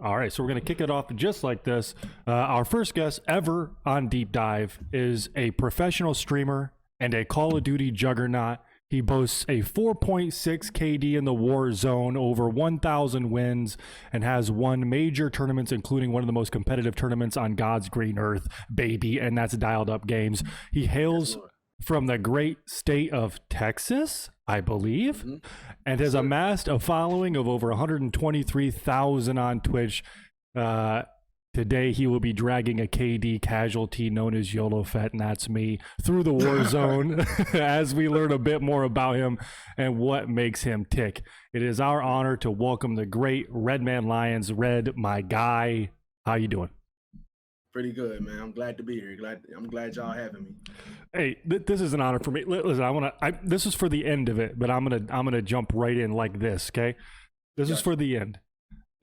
All right, so we're going to kick it off just like this. Our first guest ever on Deep Dive is a professional streamer and a Call of Duty juggernaut. He boasts a 4.6 KD in the Warzone, over 1,000 wins, and has won major tournaments, including one of the most competitive tournaments on God's green earth, baby, and that's Dialed Up Games. He hails from the great state of Texas, I believe, and has amassed a following of over 123,000 on Twitch. Today, he will be dragging a KD casualty known as YOLO Fett, and that's me, through the war zone as we learn a bit more about him and what makes him tick. It is our honor to welcome the great Redman Lyons. Red, my guy, how you doing? Pretty good, man. I'm glad to be here. I'm glad y'all having me. Hey, this is an honor for me. Listen, this is for the end of it, but I'm gonna jump right in like this, okay? This is for the end.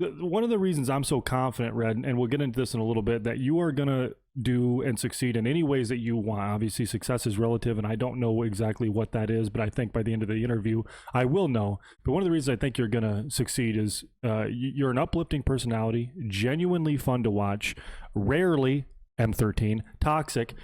One of the reasons I'm so confident, Red, and we'll get into this in a little bit, that you are going to do and succeed in any ways that you want. Obviously, success is relative, and I don't know exactly what that is, but I think by the end of the interview, I will know. But one of the reasons I think you're going to succeed is you're an uplifting personality, genuinely fun to watch, rarely M13, toxic,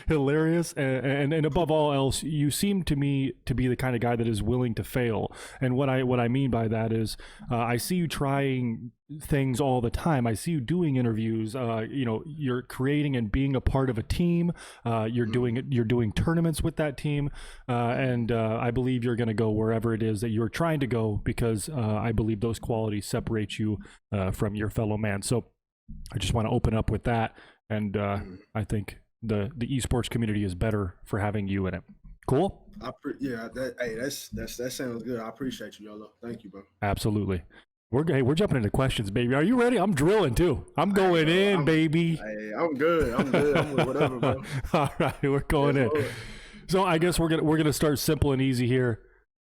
hilarious, and above all else, you seem to me to be the kind of guy that is willing to fail. And what I mean by that is, I see you trying things all the time. I see you doing interviews. You're creating and being a part of a team. You're doing tournaments with that team, and I believe you're going to go wherever it is that you're trying to go, because I believe those qualities separate you from your fellow man. So I just want to open up with that, and I think the esports community is better for having you in it. Cool? That sounds good. I appreciate you, YOLO. Thank you, bro. Absolutely. We're jumping into questions, baby. Are you ready? I'm drilling too. I'm going in, baby. Hey, I'm good. I'm with whatever, bro. All right, we're going in. Lord. So I guess we're gonna start simple and easy here.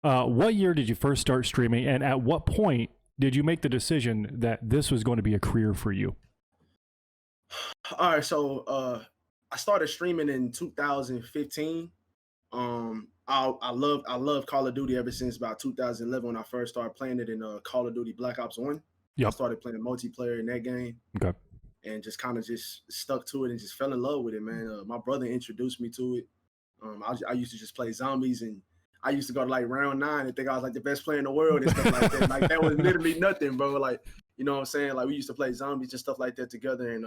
What year did you first start streaming, and at what point did you make the decision that this was going to be a career for you? All right, so I started streaming in 2015. I love Call of Duty ever since about 2011 when I first started playing it in Call of Duty Black Ops 1. Yep. I started playing multiplayer in that game. Okay. And just kind of just stuck to it and just fell in love with it, man. My brother introduced me to it. I used to just play zombies, and I used to go to like round 9 and think I was like the best player in the world and stuff like that. Like that was literally nothing, bro. Like, you know what I'm saying? Like we used to play zombies and stuff like that together. And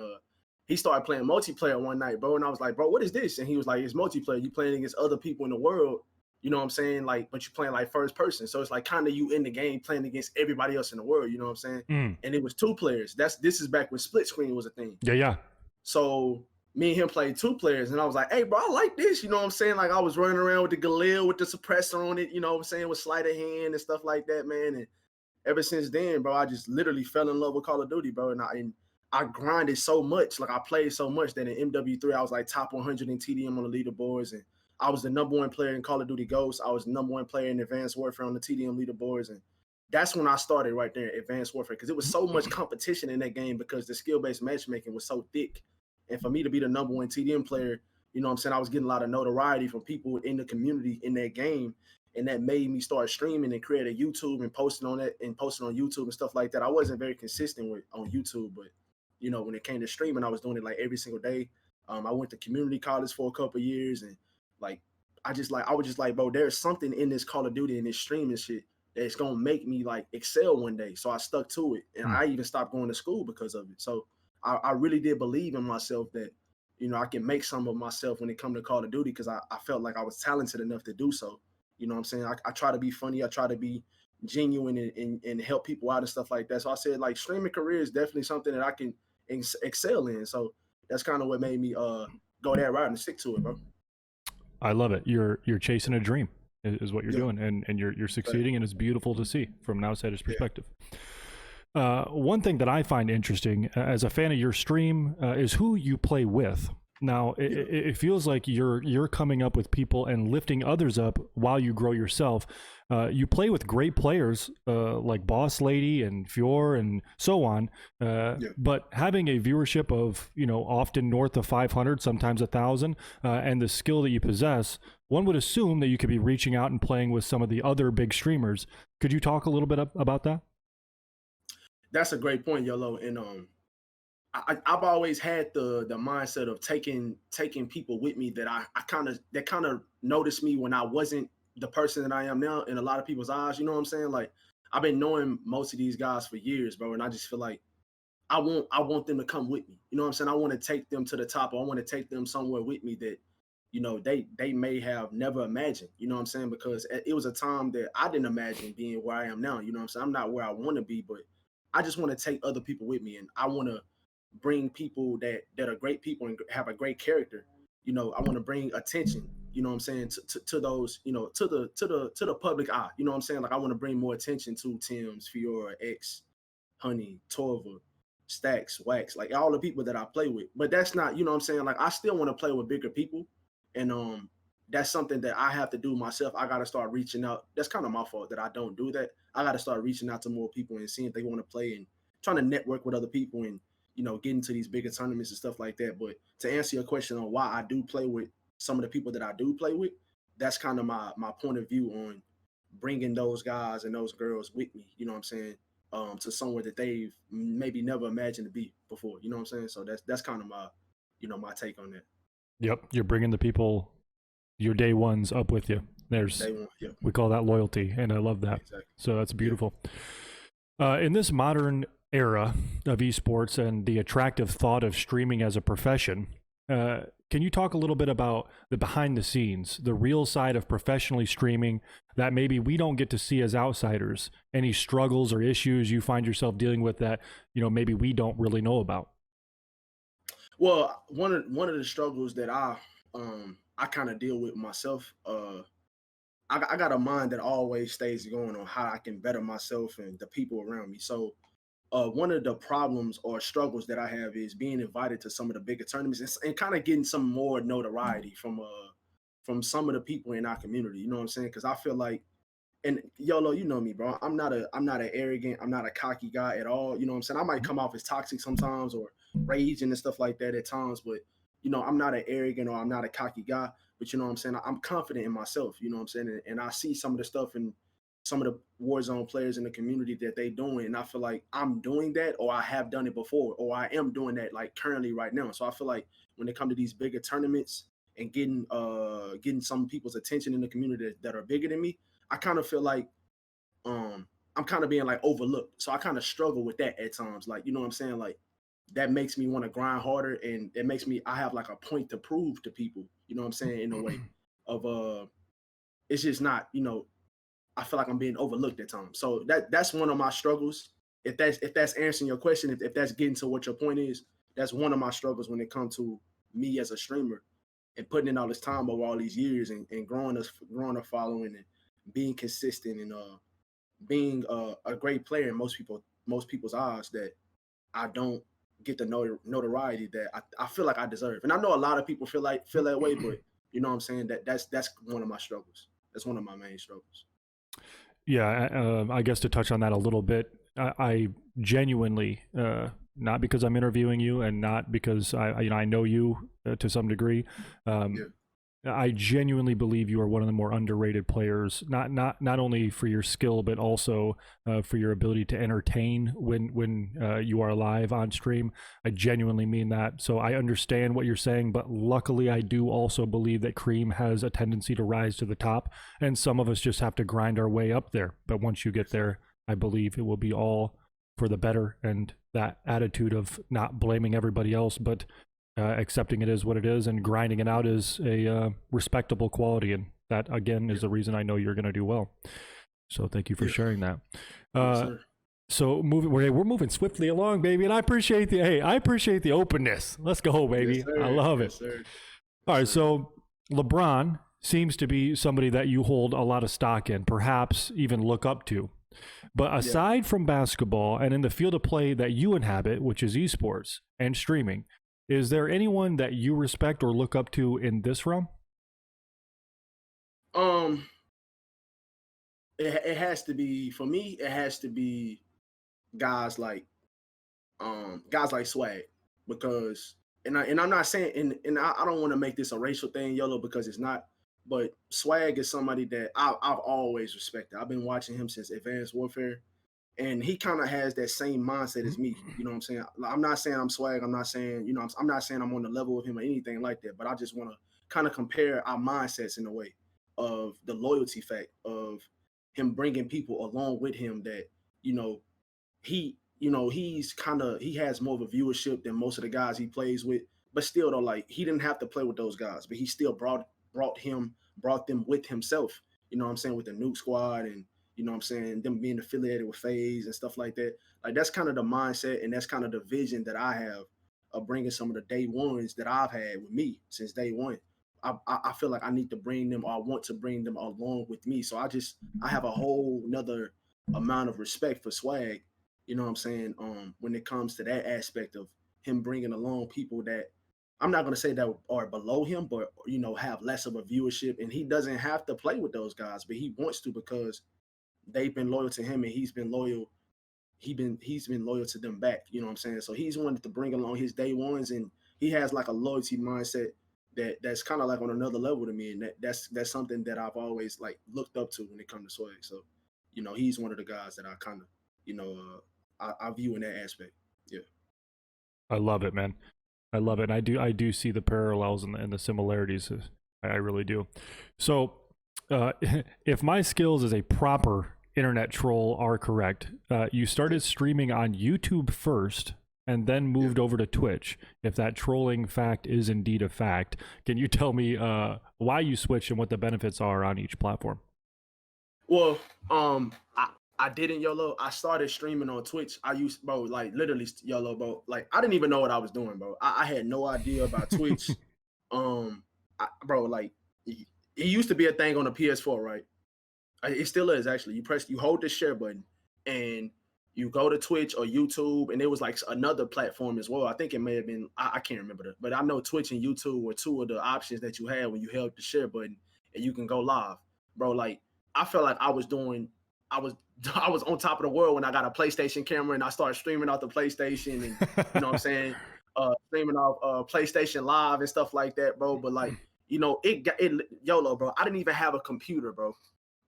he started playing multiplayer one night, bro. And I was like, bro, what is this? And he was like, it's multiplayer. You playing against other people in the world. You know what I'm saying? Like, but you're playing like first person. So it's like kind of you in the game playing against everybody else in the world. You know what I'm saying? And it was 2 players. This is back when split screen was a thing. Yeah. So me and him played 2 players, and I was like, hey, bro, I like this. You know what I'm saying? Like I was running around with the Galil with the suppressor on it, you know what I'm saying, with sleight of hand and stuff like that, man. And ever since then, bro, I just literally fell in love with Call of Duty, bro. And I grinded so much, like I played so much that in MW3, I was like top 100 in TDM on the leaderboards. And I was the #1 player in Call of Duty Ghosts. I was the #1 player in Advanced Warfare on the TDM leaderboards. And that's when I started right there, Advanced Warfare, because it was so much competition in that game because the skill-based matchmaking was so thick. And for me to be the #1 TDM player, you know what I'm saying, I was getting a lot of notoriety from people in the community in that game. And that made me start streaming and create a YouTube and posting on that and posting on YouTube and stuff like that. I wasn't very consistent on YouTube, but, you know, when it came to streaming, I was doing it like every single day. I went to community college for a couple of years, and like, I was just like, bro, there's something in this Call of Duty and this streaming shit that's going to make me like excel one day. So I stuck to it, and I even stopped going to school because of it. So I really did believe in myself that, you know, I can make some of myself when it comes to Call of Duty, because I felt like I was talented enough to do so. You know what I'm saying? I try to be funny. I try to be genuine and help people out and stuff like that. So I said, like, streaming career is definitely something that I can excel in. So that's kind of what made me go that route and stick to it, bro. I love it. You're chasing a dream is what you're doing, and you're succeeding, and it's beautiful to see from an outsider's perspective. One thing that I find interesting as a fan of your stream is who you play with. Now, it feels like you're coming up with people and lifting others up while you grow yourself. You play with great players like Boss Lady and Fior and so on. But having a viewership of, you know, often north of 500, sometimes 1,000, and the skill that you possess, one would assume that you could be reaching out and playing with some of the other big streamers. Could you talk a little bit about that? That's a great point, Yolo. And I've always had the mindset of taking people with me that I kind of noticed me when I wasn't the person that I am now in a lot of people's eyes. You know what I'm saying? Like I've been knowing most of these guys for years, bro, and I just feel like I want them to come with me. You know what I'm saying? I want to take them to the top. Or I want to take them somewhere with me that they may have never imagined. You know what I'm saying? Because it was a time that I didn't imagine being where I am now. You know what I'm saying? I'm not where I want to be, but I just want to take other people with me, and I want to bring people that are great people and have a great character. I want to bring attention. You know what I'm saying to those. To the public eye. You know what I'm saying? Like I want to bring more attention to Tim's, Fiora, X, Honey, Torva, Stacks, Wax, like all the people that I play with. But that's not, you know what I'm saying? Like I still want to play with bigger people. And that's something that I have to do myself. I gotta start reaching out. That's kind of my fault that I don't do that. I gotta start reaching out to more people and seeing if they want to play and trying to network with other people and get into these bigger tournaments and stuff like that. But to answer your question on why I do play with some of the people that I do play with, that's kind of my point of view on bringing those guys and those girls with me. You know what I'm saying? To somewhere that they've maybe never imagined to be before. You know what I'm saying? So that's kind of my take on that. Yep, you're bringing the people, your day ones, up with you. Day one, yeah, We call that loyalty, and I love that. exactly. So that's beautiful. In this modern era of esports and the attractive thought of streaming as a profession, can you talk a little bit about the behind the scenes, the real side of professionally streaming that maybe we don't get to see as outsiders? Any struggles or issues you find yourself dealing with that maybe we don't really know about? Well, one of the struggles that I kind of deal with myself. I got a mind that always stays going on how I can better myself and the people around me. So one of the problems or struggles that I have is being invited to some of the bigger tournaments and kind of getting some more notoriety from some of the people in our community. You know what I'm saying? Because I feel like, and Yolo, you know me, bro. I'm not an arrogant, I'm not a cocky guy at all. You know what I'm saying? I might come off as toxic sometimes or raging and stuff like that at times, but I'm not an arrogant or I'm not a cocky guy. But you know what I'm saying? I'm confident in myself. You know what I'm saying? And I see some of the stuff in some of the Warzone players in the community that they doing, and I feel like I'm doing that, or I have done it before, or I am doing that like currently right now. So I feel like when it comes to these bigger tournaments and getting some people's attention in the community that are bigger than me, I kind of feel like I'm kind of being like overlooked. So I kind of struggle with that at times. Like, you know what I'm saying? Like that makes me want to grind harder and it makes me I have like a point to prove to people, you know what I'm saying, in a way of it's just not, I feel like I'm being overlooked at times. So that's one of my struggles. If that's answering your question, if that's getting to what your point is, that's one of my struggles when it comes to me as a streamer and putting in all this time over all these years and growing a following and being consistent and being a great player in most people's eyes that I don't get the notoriety that I feel like I deserve. And I know a lot of people feel that way, but you know what I'm saying? That's one of my struggles. That's one of my main struggles. Yeah, I guess to touch on that a little bit, I genuinely, not because I'm interviewing you and not because I know you to some degree, Yeah. I genuinely believe you are one of the more underrated players. Not only for your skill, but also for your ability to entertain when you are live on stream. I genuinely mean that. So I understand what you're saying, but luckily I do also believe that Cream has a tendency to rise to the top, and some of us just have to grind our way up there. But once you get there, I believe it will be all for the better. And that attitude of not blaming everybody else, but accepting it is what it is and grinding it out is a respectable quality, and that again is the reason I know you're going to do well. So thank you for sharing that. So we're moving swiftly along, baby, and I appreciate the openness. Let's go, baby. Yes, I love it. sir. All right, so LeBron seems to be somebody that you hold a lot of stock in, perhaps even look up to. But aside from basketball and in the field of play that you inhabit, which is esports and streaming, is there anyone that you respect or look up to in this realm? It has to be for me. It has to be guys like Swag because I'm not saying I don't want to make this a racial thing, Yellow, because it's not. But Swag is somebody that I've always respected. I've been watching him since Advanced Warfare. And he kind of has that same mindset as me. You know what I'm saying? I'm not saying I'm swag. I'm not saying, I'm not saying I'm on the level of him or anything like that. But I just want to kind of compare our mindsets in a way of the loyalty fact of him bringing people along with him that, you know, he has more of a viewership than most of the guys he plays with. But still though, like he didn't have to play with those guys, but he still brought them with himself. You know what I'm saying, with the Nuke Squad and you know what I'm saying, them being affiliated with FaZe and stuff like that. Like that's kind of the mindset and that's kind of the vision that I have of bringing some of the day ones that I've had with me since day one. I feel like I need to bring them, or I want to bring them along with me. So I have a whole another amount of respect for Swag. You know what I'm saying? When it comes to that aspect of him bringing along people that I'm not going to say that are below him, but have less of a viewership, and he doesn't have to play with those guys, but he wants to because they've been loyal to him and he's been loyal. He's been loyal to them back. You know what I'm saying? So he's wanted to bring along his day ones, and he has like a loyalty mindset that's kind of like on another level to me, and that's something that I've always like looked up to when it comes to Swag. So, he's one of the guys that I kind of, I view in that aspect. Yeah. I love it, man. I love it. And I do see the parallels and the similarities. I really do. So, if my skills as a proper internet troll are correct, you started streaming on YouTube first and then moved over to Twitch. If that trolling fact is indeed a fact, can you tell me why you switched and what the benefits are on each platform? Well, I didn't YOLO. I started streaming on Twitch. I used, bro, like literally YOLO, bro. Like I didn't even know what I was doing, bro. I had no idea about Twitch. Bro, like it used to be a thing on the PS4, right? It still is actually. You hold the share button, and you go to Twitch or YouTube, and it was like another platform as well. I think it may have been, I can't remember that, but I know Twitch and YouTube were two of the options that you had when you held the share button, and you can go live, bro. Like I felt like I was I was I was on top of the world when I got a PlayStation camera and I started streaming off the PlayStation, and you know what I'm saying, streaming off PlayStation Live and stuff like that, bro. But like it YOLO, bro. I didn't even have a computer, bro.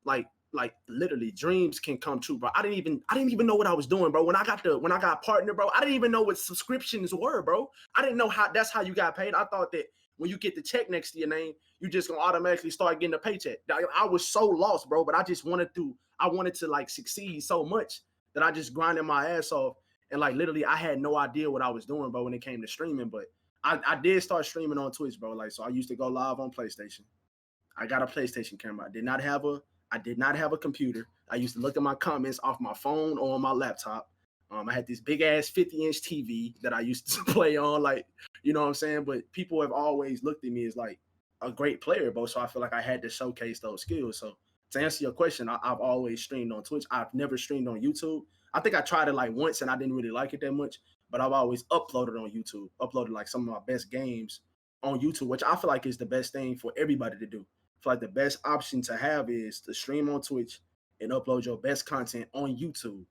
Like literally dreams can come true, bro. I didn't even know what I was doing, bro. When I got partner, bro, I didn't even know what subscriptions were, bro. I didn't know that's how you got paid. I thought that when you get the check next to your name, you just gonna automatically start getting a paycheck. I was so lost, bro, but I wanted to like succeed so much that I just grinded my ass off, and like literally I had no idea what I was doing, bro, when it came to streaming. But I did start streaming on Twitch, bro. Like, so I used to go live on PlayStation. I got a PlayStation camera. I did not have a computer. I used to look at my comments off my phone or on my laptop. I had this big ass 50-inch TV that I used to play on, like, you know what I'm saying? But people have always looked at me as like a great player, bro. So I feel like I had to showcase those skills. So to answer your question, I've always streamed on Twitch. I've never streamed on YouTube. I think I tried it like once and I didn't really like it that much, but I've always uploaded on YouTube, uploaded like some of my best games on YouTube, which I feel like is the best thing for everybody to do. I feel like the best option to have is to stream on Twitch and upload your best content on YouTube.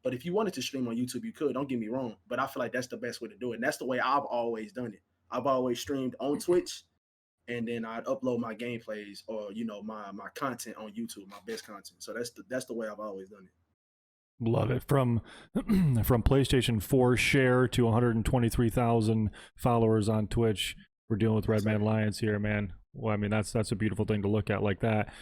But if you wanted to stream on YouTube, you could. Don't get me wrong, but I feel like that's the best way to do it. And that's the way I've always done it. I've always streamed on Twitch, and then I'd upload my gameplays or my content on YouTube, my best content. So that's the way I've always done it. Love it. From PlayStation 4 share to 123,000 followers on Twitch. We're dealing with Redman Lyons here, man. Well, I mean, that's a beautiful thing to look at like that.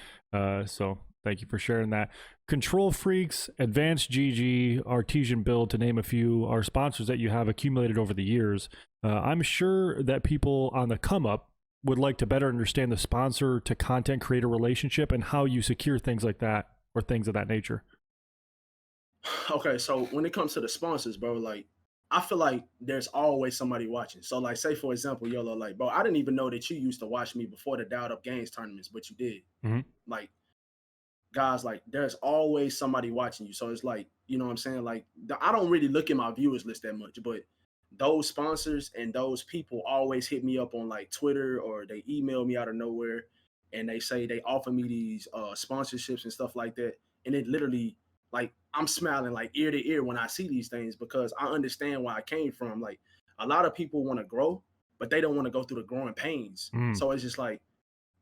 So thank you for sharing that. Control Freaks, Advanced GG, Artesian Build, to name a few, are sponsors that you have accumulated over the years. I'm sure that people on the come up would like to better understand the sponsor to content creator relationship and how you secure things like that or things of that nature. Okay, so when it comes to the sponsors, bro, like I feel like there's always somebody watching. So like, say for example, YOLO, like, bro, I didn't even know that you used to watch me before the Dialed Up Games tournaments, but you did. Mm-hmm. Like, guys, like, there's always somebody watching you. So it's like, you know what I'm saying? Like, I don't really look at my viewers list that much, but those sponsors and those people always hit me up on like Twitter, or they email me out of nowhere and they say they offer me these sponsorships and stuff like that. And it literally, like, I'm smiling like ear to ear when I see these things, because I understand where I came from. Like, a lot of people want to grow, but they don't want to go through the growing pains. So it's just like,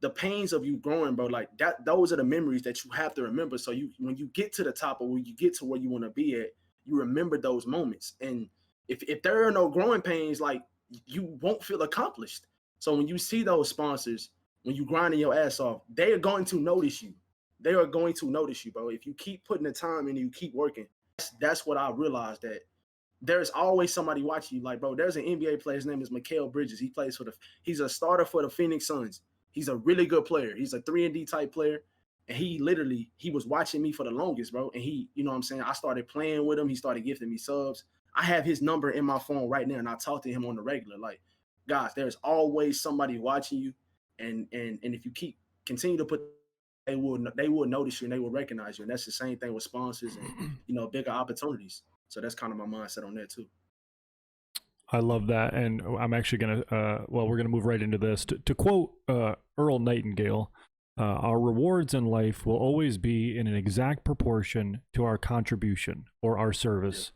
the pains of you growing, bro, like that, those are the memories that you have to remember. So you, when you get to the top, or when you get to where you want to be at, you remember those moments. And if there are no growing pains, like you won't feel accomplished. So when you see those sponsors, when you grinding your ass off, they are going to notice you. They are going to notice you, bro. If you keep putting the time in and you keep working, that's what I realized, that there's always somebody watching you. Like, bro, there's an NBA player. His name is Mikal Bridges. He plays for he's a starter for the Phoenix Suns. He's a really good player. He's a 3-and-D type player. And he was watching me for the longest, bro. And he, you know what I'm saying? I started playing with him. He started gifting me subs. I have his number in my phone right now, and I talk to him on the regular. Like, guys, there's always somebody watching you. And if you continue to put, they will notice you and they will recognize you. And that's the same thing with sponsors and, bigger opportunities. So that's kind of my mindset on that too. I love that, and I'm actually gonna we're gonna move right into this. To quote Earl Nightingale, our rewards in life will always be in an exact proportion to our contribution or our service.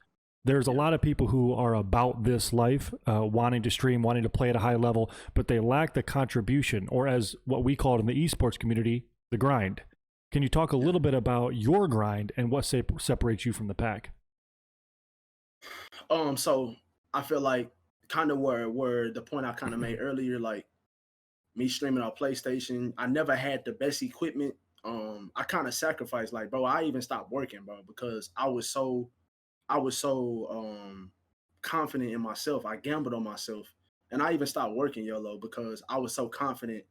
There's a lot of people who are about this life, wanting to stream, wanting to play at a high level, but they lack the contribution, or as what we call it in the esports community, the grind. Can you talk a little bit about your grind and what separates you from the pack? So I feel like kind of where the point I kind of made earlier, like me streaming on PlayStation, I never had the best equipment. I kind of sacrificed, like, bro, I even stopped working, bro, because I was so confident in myself. I gambled on myself. And I even stopped working, YOLO, because I was so confident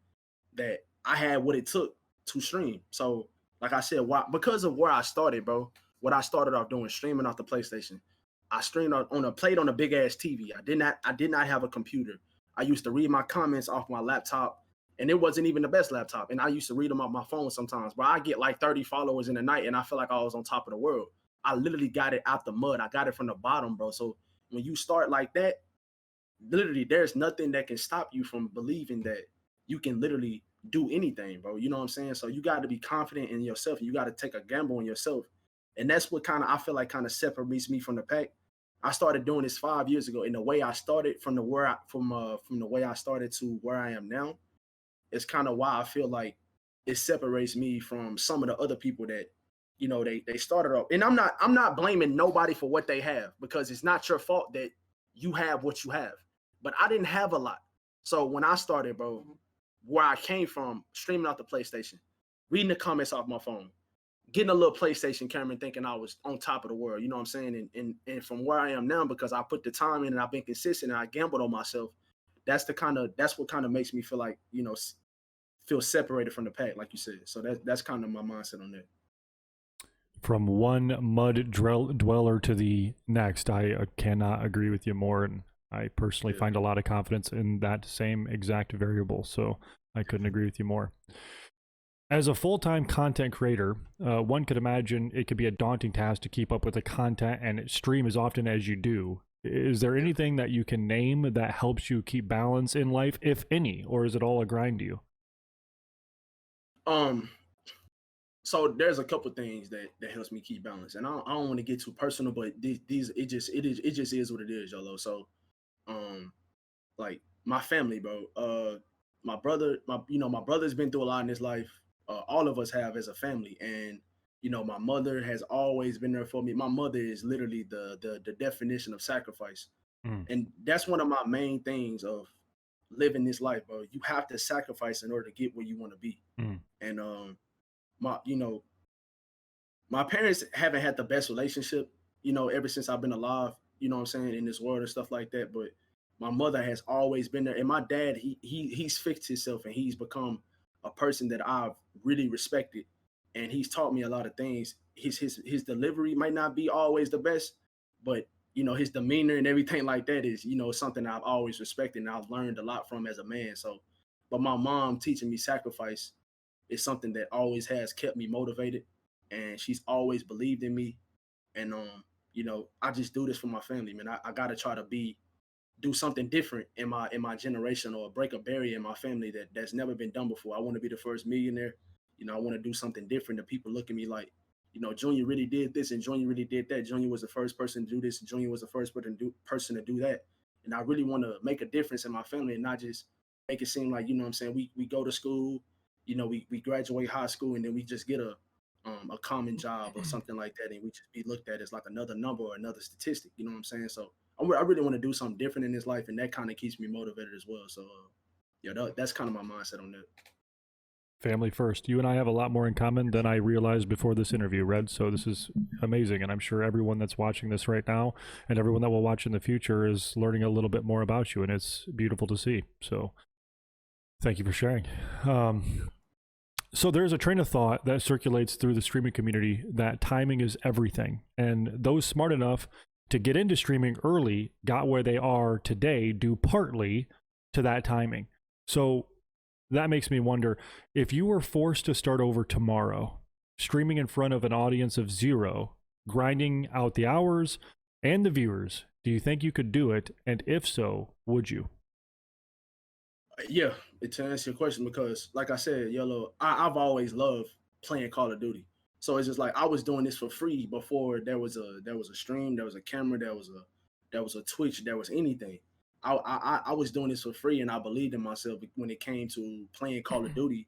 that I had what it took to stream. So, like I said, because of where I started, bro, what I started off doing, streaming off the PlayStation. I streamed played on a big ass TV. I did not have a computer. I used to read my comments off my laptop, and it wasn't even the best laptop. And I used to read them off my phone sometimes. But I get like 30 followers in a night, and I feel like I was on top of the world. I literally got it out the mud. I got it from the bottom, bro. So when you start like that, literally there's nothing that can stop you from believing that you can literally do anything, bro. You know what I'm saying? So you got to be confident in yourself, and you got to take a gamble on yourself. And that's what kind of I feel like kind of separates me from the pack. I started doing this 5 years ago, and the way I started from the way I started to where I am now, is kind of why I feel like it separates me from some of the other people that, they started off. And I'm not blaming nobody for what they have, because it's not your fault that you have what you have. But I didn't have a lot. So when I started, bro, where I came from, streaming off the PlayStation, reading the comments off my phone, getting a little PlayStation camera and thinking I was on top of the world. You know what I'm saying? And from where I am now, because I put the time in and I've been consistent and I gambled on myself, that's what kind of makes me feel like, feel separated from the pack, like you said. So that's kind of my mindset on that. From one mud dweller to the next, I cannot agree with you more, and I personally find a lot of confidence in that same exact variable, so I couldn't agree with you more. As a full-time content creator, one could imagine it could be a daunting task to keep up with the content and stream as often as you do. Is there anything that you can name that helps you keep balance in life, if any, or is it all a grind to you? Um, so there's a couple things that helps me keep balance, and I don't want to get too personal, but these it just is what it is, YOLO. So like my family, bro. My brother, my brother's been through a lot in his life. All of us have as a family, and my mother has always been there for me. My mother is literally the definition of sacrifice, Mm. and that's one of my main things of living this life, bro. You have to sacrifice in order to get where you want to be. Mm. And my you know my parents haven't had the best relationship, ever since I've been alive, what I'm saying, in this world and stuff like that. But my mother has always been there. And my dad, he's fixed himself and he's become a person that I've really respected. And he's taught me a lot of things. His delivery might not be always the best, but his demeanor and everything like that is, something I've always respected and I've learned a lot from as a man. So, but my mom teaching me sacrifice is something that always has kept me motivated, and she's always believed in me. And I just do this for my family, man. I gotta try to do something different in my generation, or break a barrier in my family that's never been done before. I want to be the first millionaire. I want to do something different that people look at me like, Junior really did this and Junior really did that. Junior was the first person to do this, and Junior was the first person to do that. And I really want to make a difference in my family and not just make it seem like, what I'm saying, we go to school, we graduate high school and then we just get a common job or something like that, and we just be looked at as like another number or another statistic. You know what I'm saying? So I really want to do something different in this life, and that kind of keeps me motivated as well. So yeah, that's kind of my mindset on that. Family first. You and I have a lot more in common than I realized before this interview, Red. So this is amazing. And I'm sure everyone that's watching this right now and everyone that will watch in the future is learning a little bit more about you. And it's beautiful to see. So thank you for sharing. So there's a train of thought that circulates through the streaming community that timing is everything. And those smart enough to get into streaming early got where they are today due partly to that timing. So that makes me wonder, if you were forced to start over tomorrow, streaming in front of an audience of 0, grinding out the hours and the viewers, do you think you could do it? And if so, would you? Yeah, to answer your question, because like I said, Yellow, I've always loved playing Call of Duty. So it's just like I was doing this for free before there was a stream, there was a camera, there was a Twitch, there was anything. I was doing this for free, and I believed in myself when it came to playing Call of Duty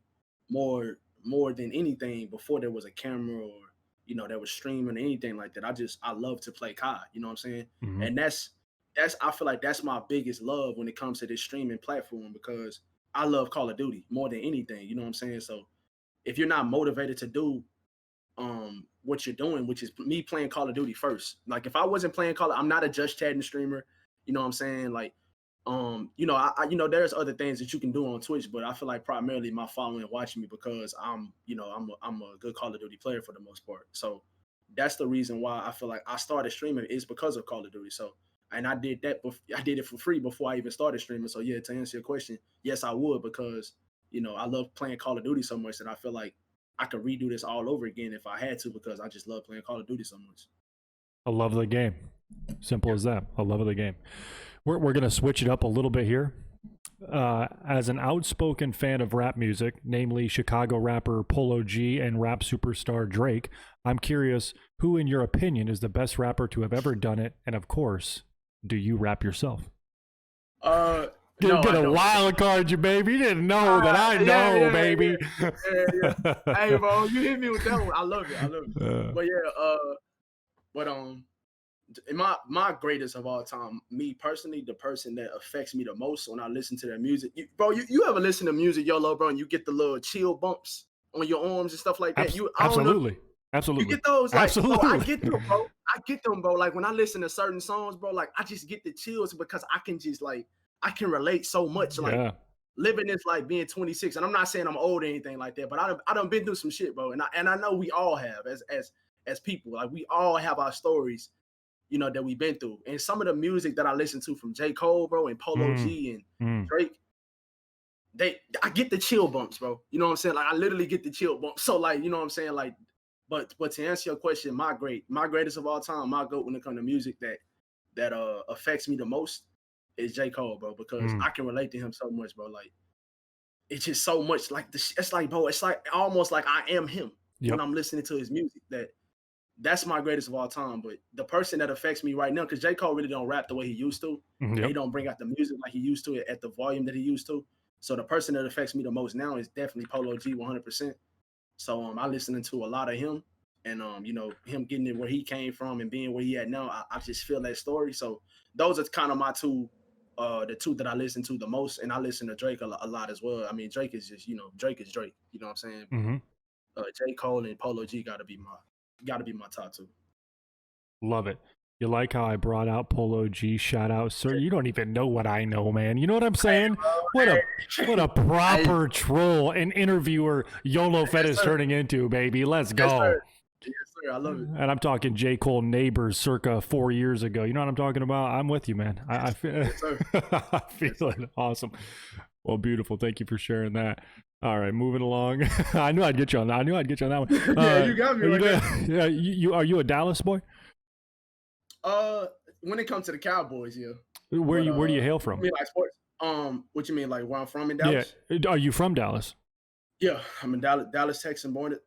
more than anything before there was a camera or there was streaming or anything like that. I love to play COD. You know what I'm saying? Mm-hmm. And that's I feel like that's my biggest love when it comes to this streaming platform, because I love Call of Duty more than anything. You know what I'm saying? So if you're not motivated to do what you're doing, which is me playing Call of Duty first. Like if I wasn't playing I'm not a just chatting streamer. You know what I'm saying? Like there's other things that you can do on Twitch, but I feel like primarily my following and watching me because I'm a good Call of Duty player for the most part. So that's the reason why I feel like I started streaming is because of Call of Duty. So and I did that. I did it for free before I even started streaming. So yeah, to answer your question, yes, I would, because I love playing Call of Duty so much that I feel like I could redo this all over again if I had to, because I just love playing Call of Duty so much. I love the game. Simple as that. I love the game. We're going to switch it up a little bit here. As an outspoken fan of rap music, namely Chicago rapper Polo G and rap superstar Drake, I'm curious, who in your opinion is the best rapper to have ever done it? And of course, do you rap yourself? No, Get a wild card, you baby. You didn't know that I know, baby. Yeah. Hey, bro, you hit me with that one. I love it. But yeah, my greatest of all time, me personally, the person that affects me the most when I listen to their music. You ever listen to music, YOLO, bro, and you get the little chill bumps on your arms and stuff like that? Absolutely. You get those, like, absolutely. Bro, I get them, bro. I get them, bro. Like when I listen to certain songs, bro, like I just get the chills because I can just like I can relate so much. Like living this like being 26, and I'm not saying I'm old or anything like that, but I done been through some shit, bro. And I know we all have as people. Like we all have our stories, that we've been through. And some of the music that I listen to from J. Cole, bro, and Polo G and Drake, I get the chill bumps, bro. You know what I'm saying? Like I literally get the chill bumps. So like, you know what I'm saying? Like, but to answer your question, my greatest of all time, my GOAT when it comes to music that affects me the most is J. Cole, bro, because I can relate to him so much, bro. Like it's just so much like it's like, bro, it's like almost like I am him when I'm listening to his music. That's my greatest of all time. But the person that affects me right now, because J. Cole really don't rap the way he used to. He don't bring out the music like he used to at the volume that he used to. So the person that affects me the most now is definitely Polo G, 100%. So I listening to a lot of him, and him getting it where he came from and being where he at now. I just feel that story. So those are kind of my two, the two that I listen to the most, and I listen to Drake a lot as well. I mean, Drake is just Drake is Drake. You know what I'm saying? J. Cole and Polo G gotta be my top two. Love it. You like how I brought out Polo G? Shout out, sir. You don't even know what I know, man. You know what I'm saying? What a proper troll and interviewer YOLO Fed is turning into, baby. Let's go. Yes, sir. I love it. And I'm talking J. Cole Neighbors circa 4 years ago. You know what I'm talking about? I'm with you, man. I feel, yes, I feel it. Awesome. Well, beautiful. Thank you for sharing that. All right, moving along. I knew I'd get you on that. I knew I'd get you on that one. Yeah, you got me. Yeah, you are you a Dallas boy? When it comes to the Cowboys, yeah. Where do you hail from? You mean like sports? What you mean, like where I'm from in Dallas? Yeah. Are you from Dallas? Yeah, I'm in Dallas, Texas, born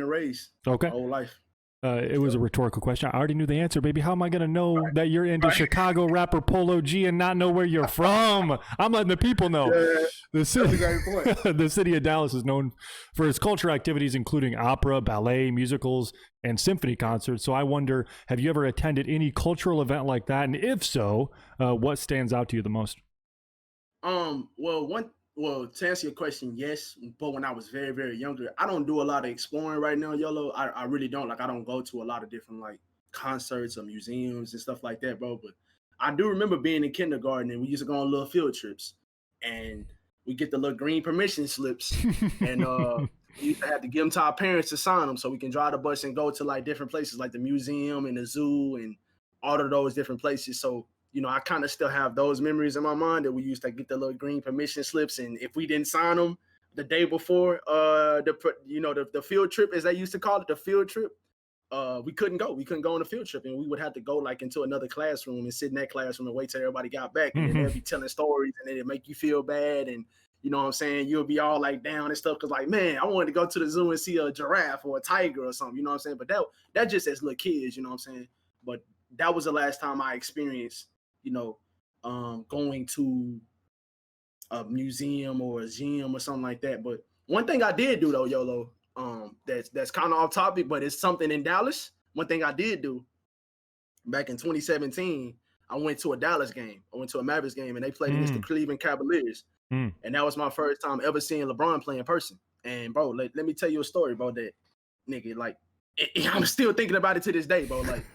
and raised. Okay. My whole life. It was a rhetorical question. I already knew the answer, baby. How am I gonna know that you're into Right. Chicago rapper Polo G and not know where you're from? I'm letting the people know. Yeah, The that's a city, great point. the city of Dallas is known for its cultural activities, including opera, ballet, musicals, and symphony concerts. So I wonder, have you ever attended any cultural event like that? And if so, what stands out to you the most? Well, to answer your question, yes. But when I was very, very younger, I don't do a lot of exploring right now, YOLO. I really don't. Like, I don't go to a lot of different like concerts or museums and stuff like that, bro. But I do remember being in kindergarten and we used to go on little field trips, and we get the little green permission slips, and we used to have to give them to our parents to sign them so we can drive the bus and go to like different places like the museum and the zoo and all of those different places. So I kind of still have those memories in my mind that we used to get the little green permission slips, and if we didn't sign them the day before the field trip, as they used to call it, the field trip, we couldn't go. We couldn't go on the field trip, and we would have to go like into another classroom and sit in that classroom and wait till everybody got back, and then they'll be telling stories, and then it make you feel bad, and you know what I'm saying, you'll be all like down and stuff because like, man, I wanted to go to the zoo and see a giraffe or a tiger or something, you know what I'm saying? But that just as little kids, you know what I'm saying? But that was the last time I experienced going to a museum or a gym or something like that. But one thing I did do though, YOLO, that's kind of off topic, but it's something in Dallas. One thing I did do back in 2017, I went to a Dallas game. I went to a Mavericks game, and they played against the Cleveland Cavaliers. And that was my first time ever seeing LeBron play in person. And bro, let me tell you a story, bro, that nigga, like, I'm still thinking about it to this day, bro. Like,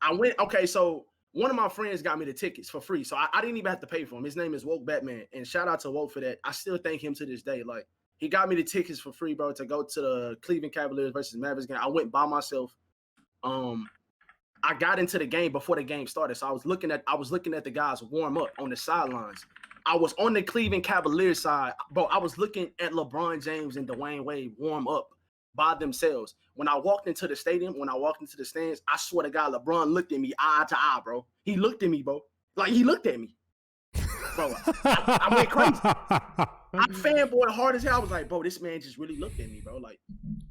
I went, okay, so one of my friends got me the tickets for free. So I didn't even have to pay for him. His name is Woke Batman. And shout out to Woke for that. I still thank him to this day. Like, he got me the tickets for free, bro, to go to the Cleveland Cavaliers versus Mavericks game. I went by myself. I got into the game before the game started. So I was looking at the guys warm up on the sidelines. I was on the Cleveland Cavaliers side, bro. I was looking at LeBron James and Dwayne Wade warm up by themselves. When I walked into the stadium, when I walked into the stands, I swear to God, LeBron looked at me eye to eye, bro. He looked at me, bro. Like, he looked at me. Bro, I went crazy. I fanboyed hard as hell. I was like, bro, this man just really looked at me, bro. Like,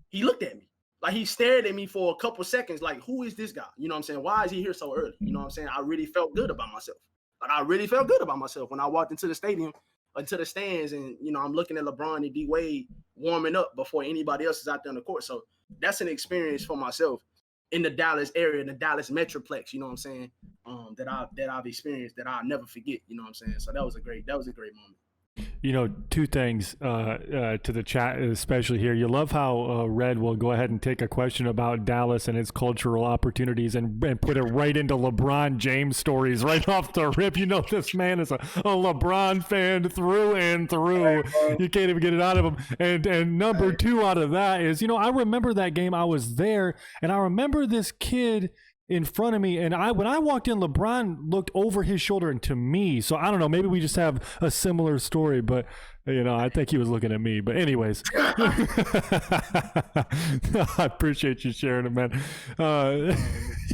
he looked at me. Like, he stared at me for a couple seconds. Like, who is this guy? You know what I'm saying? Why is he here so early? You know what I'm saying? I really felt good about myself. Like, I really felt good about myself when I walked into the stadium, into the stands, and, I'm looking at LeBron and D Wade warming up before anybody else is out there on the court. So that's an experience for myself in the Dallas area, in the Dallas Metroplex, you know what I'm saying? That I've experienced that I'll never forget, you know what I'm saying? So that was a great moment. Two things to the chat, especially here. You love how Red will go ahead and take a question about Dallas and its cultural opportunities and put it right into LeBron James stories right off the rip. This man is a LeBron fan through and through. You can't even get it out of him. And number two out of that is, I remember that game. I was there, and I remember this kid in front of me, and when I walked in, LeBron looked over his shoulder and to me. So I don't know, maybe we just have a similar story, but I think he was looking at me. But anyways, I appreciate you sharing it, man.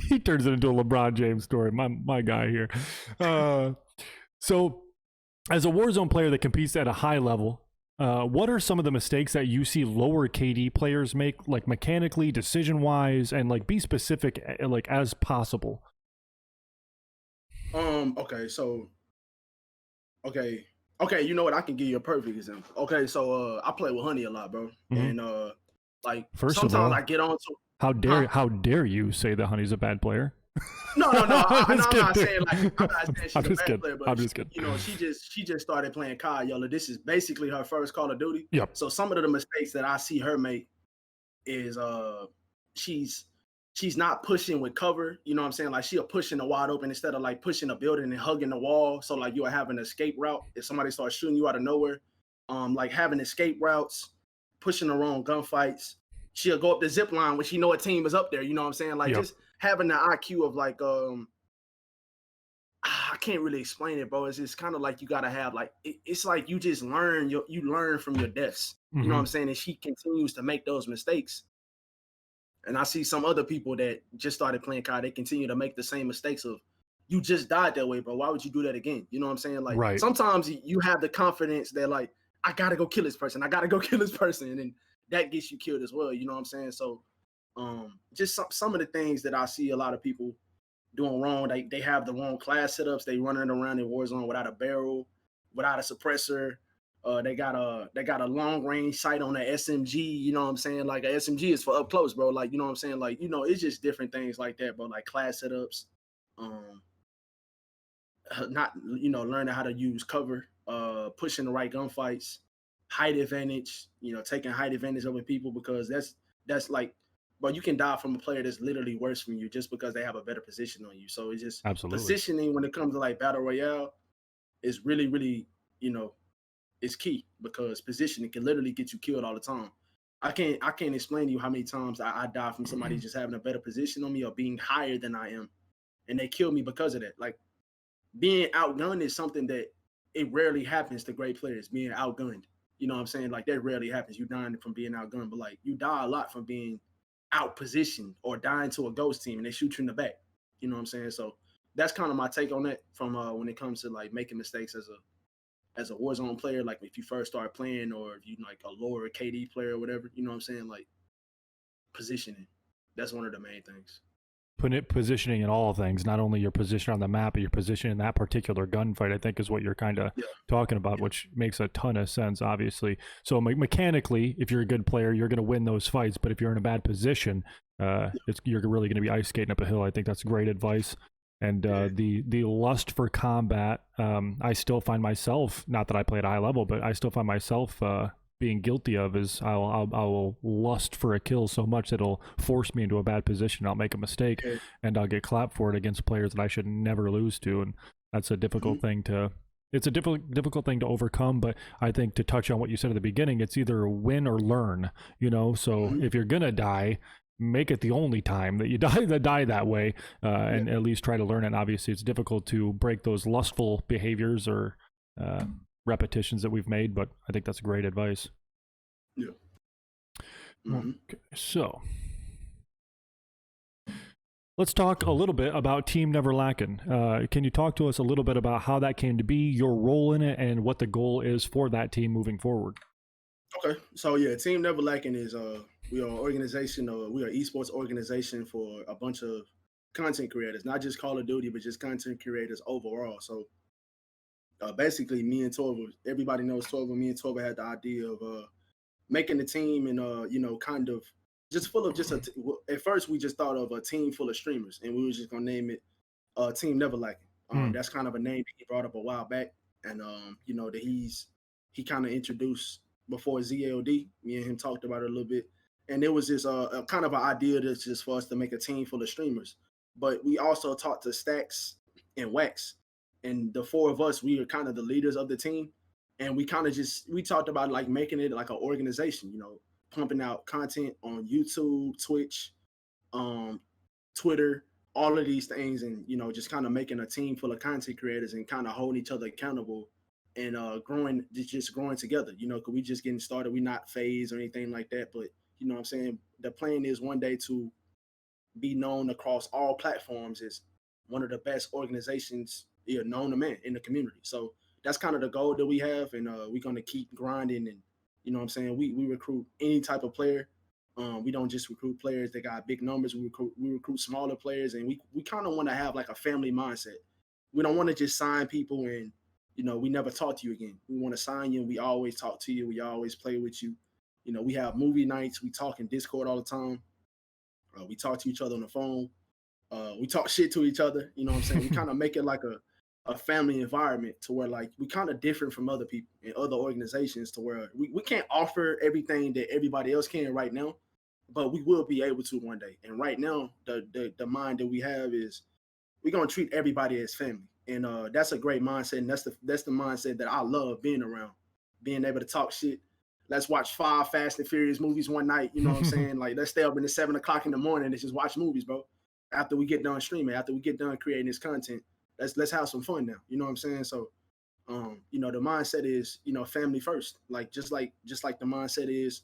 He turns it into a LeBron James story, my guy here. So as a Warzone player that competes at a high level, what are some of the mistakes that you see lower KD players make, like mechanically, decision-wise, and like be specific, like as possible? Okay, you know what? I can give you a perfect example. Okay, so I play with Honey a lot, bro, and like First sometimes of all, I get on to how dare you say that Honey's a bad player? No. I'm not saying she's a bad player, but I'm just kidding. She just started playing COD, YOLO. This is basically her first Call of Duty. Yep. So some of the mistakes that I see her make is she's not pushing with cover. You know what I'm saying? Like, she'll push in the wide open instead of like pushing a building and hugging the wall. So like you'll have an escape route if somebody starts shooting you out of nowhere. Like having escape routes, pushing the wrong gunfights. She'll go up the zip line when she know a team is up there. You know what I'm saying? Like, just having the IQ of like, I can't really explain it, bro. It's just kind of like you gotta have like, it's like you just learn, you learn from your deaths. You know what I'm saying? And she continues to make those mistakes. And I see some other people that just started playing COD, they continue to make the same mistakes of, you just died that way, bro. Why would you do that again? You know what I'm saying? Like, sometimes you have the confidence that like, I gotta go kill this person. And then that gets you killed as well. You know what I'm saying? So Just some of the things that I see a lot of people doing wrong. They have the wrong class setups. They running around in Warzone without a barrel, without a suppressor. They got a long range sight on the SMG. You know what I'm saying? Like a SMG is for up close, bro. Like you know what I'm saying? Like it's just different things like that, bro. Like class setups, um, not learning how to use cover, pushing the right gunfights, height advantage. Taking height advantage over people because that's like, but you can die from a player that's literally worse than you just because they have a better position on you. So it's just Absolutely. positioning when it comes to like battle royale is really really you know is key because positioning can literally get you killed all the time. I can't explain to you how many times I die from somebody just having a better position on me or being higher than I am, and they kill me because of that. Like being outgunned is something that it rarely happens to great players. Being outgunned, you know what I'm saying? Like that rarely happens. You dying from being outgunned, but like you die a lot from being out positioned or dying to a ghost team and they shoot you in the back. You know what I'm saying? So that's kind of my take on that from when it comes to like making mistakes as a Warzone player, like if you first start playing or if you like a lower KD player or whatever, you know what I'm saying? Like positioning. That's one of the main things. Positioning in all things, not only your position on the map, but your position in that particular gunfight, I think is what you're kind of Yeah. talking about, Yeah. which makes a ton of sense, obviously. So mechanically, if you're a good player, you're going to win those fights. But if you're in a bad position, you're really going to be ice skating up a hill. I think that's great advice. And Yeah. the lust for combat, I still find myself, not that I play at a high level, but I still find myself being guilty of is I'll lust for a kill so much that it'll force me into a bad position. I'll make a mistake Yeah. and I'll get clapped for it against players that I should never lose to, and that's a difficult Mhm. thing to. It's a difficult thing to overcome, but I think to touch on what you said at the beginning, it's either win or learn. So Mhm. if you're gonna die, make it the only time that you die that way, Yeah. and at least try to learn it. And obviously, it's difficult to break those lustful behaviors or uh, repetitions that we've made, but I think that's great advice. Yeah. Mhm. Okay, so let's talk a little bit about Team Never Lacking. Can you talk to us a little bit about how that came to be, your role in it, and what the goal is for that team moving forward? Okay. So yeah, Team Never Lacking is we are an organization we are an esports organization for a bunch of content creators, not just Call of Duty, but just content creators overall. So basically me and Torva, everybody knows Torva, me and Torva had the idea of making the team and kind of just full of at first we just thought of a team full of streamers and we were just gonna name it Team Never Lacking. Hmm. That's kind of a name that he brought up a while back, and that he kind of introduced before ZLD. Me and him talked about it a little bit, and it was just a kind of an idea that's just for us to make a team full of streamers. But we also talked to Stacks and Wax, and the four of us, we are kind of the leaders of the team, and we kind of just we talked about like making it like an organization, pumping out content on YouTube, Twitch, um, Twitter, all of these things, and just kind of making a team full of content creators and kind of holding each other accountable and growing, just growing together. Because we just getting started. We not phased or anything like that, but what I'm saying, the plan is one day to be known across all platforms as one of the best organizations known to man in the community. So that's kind of the goal that we have, and we're gonna keep grinding. And what I'm saying, we recruit any type of player. We don't just recruit players that got big numbers. We recruit smaller players, and we kind of want to have like a family mindset. We don't want to just sign people and we never talk to you again. We want to sign you, and we always talk to you. We always play with you. We have movie nights. We talk in Discord all the time. We talk to each other on the phone. We talk shit to each other. You know what I'm saying? We kind of make it like a family environment to where like we kind of different from other people and other organizations to where we can't offer everything that everybody else can right now, but we will be able to one day. And right now, the mind that we have is we're gonna treat everybody as family. And that's a great mindset. And that's the mindset that I love being around, being able to talk shit. Let's watch 5 Fast and Furious movies one night. You know what I'm saying? Like let's stay up in the 7 o'clock in the morning and just watch movies, bro. After we get done streaming, after we get done creating this content, let's have some fun now. You know what I'm saying? So the mindset is, family first. Like just like the mindset is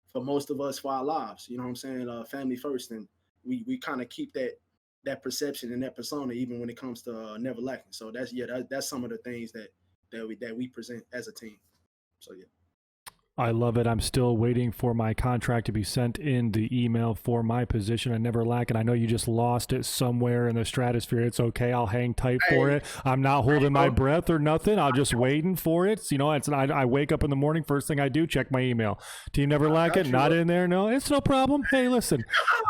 for most of us for our lives. You know what I'm saying? Family first. And we kind of keep that perception and that persona even when it comes to never lacking. So that's some of the things that we present as a team. So yeah. I love it. I'm still waiting for my contract to be sent in the email for my position. I never lack it. I know you just lost it somewhere in the stratosphere. It's okay. I'll hang tight for Hey, it. I'm not holding my bro. breath or nothing. I'm just waiting for it. You know, I wake up in the morning. First thing I do, check my email. Team never I lack it. got you, Not bro. in there. No, it's no problem. Hey, listen,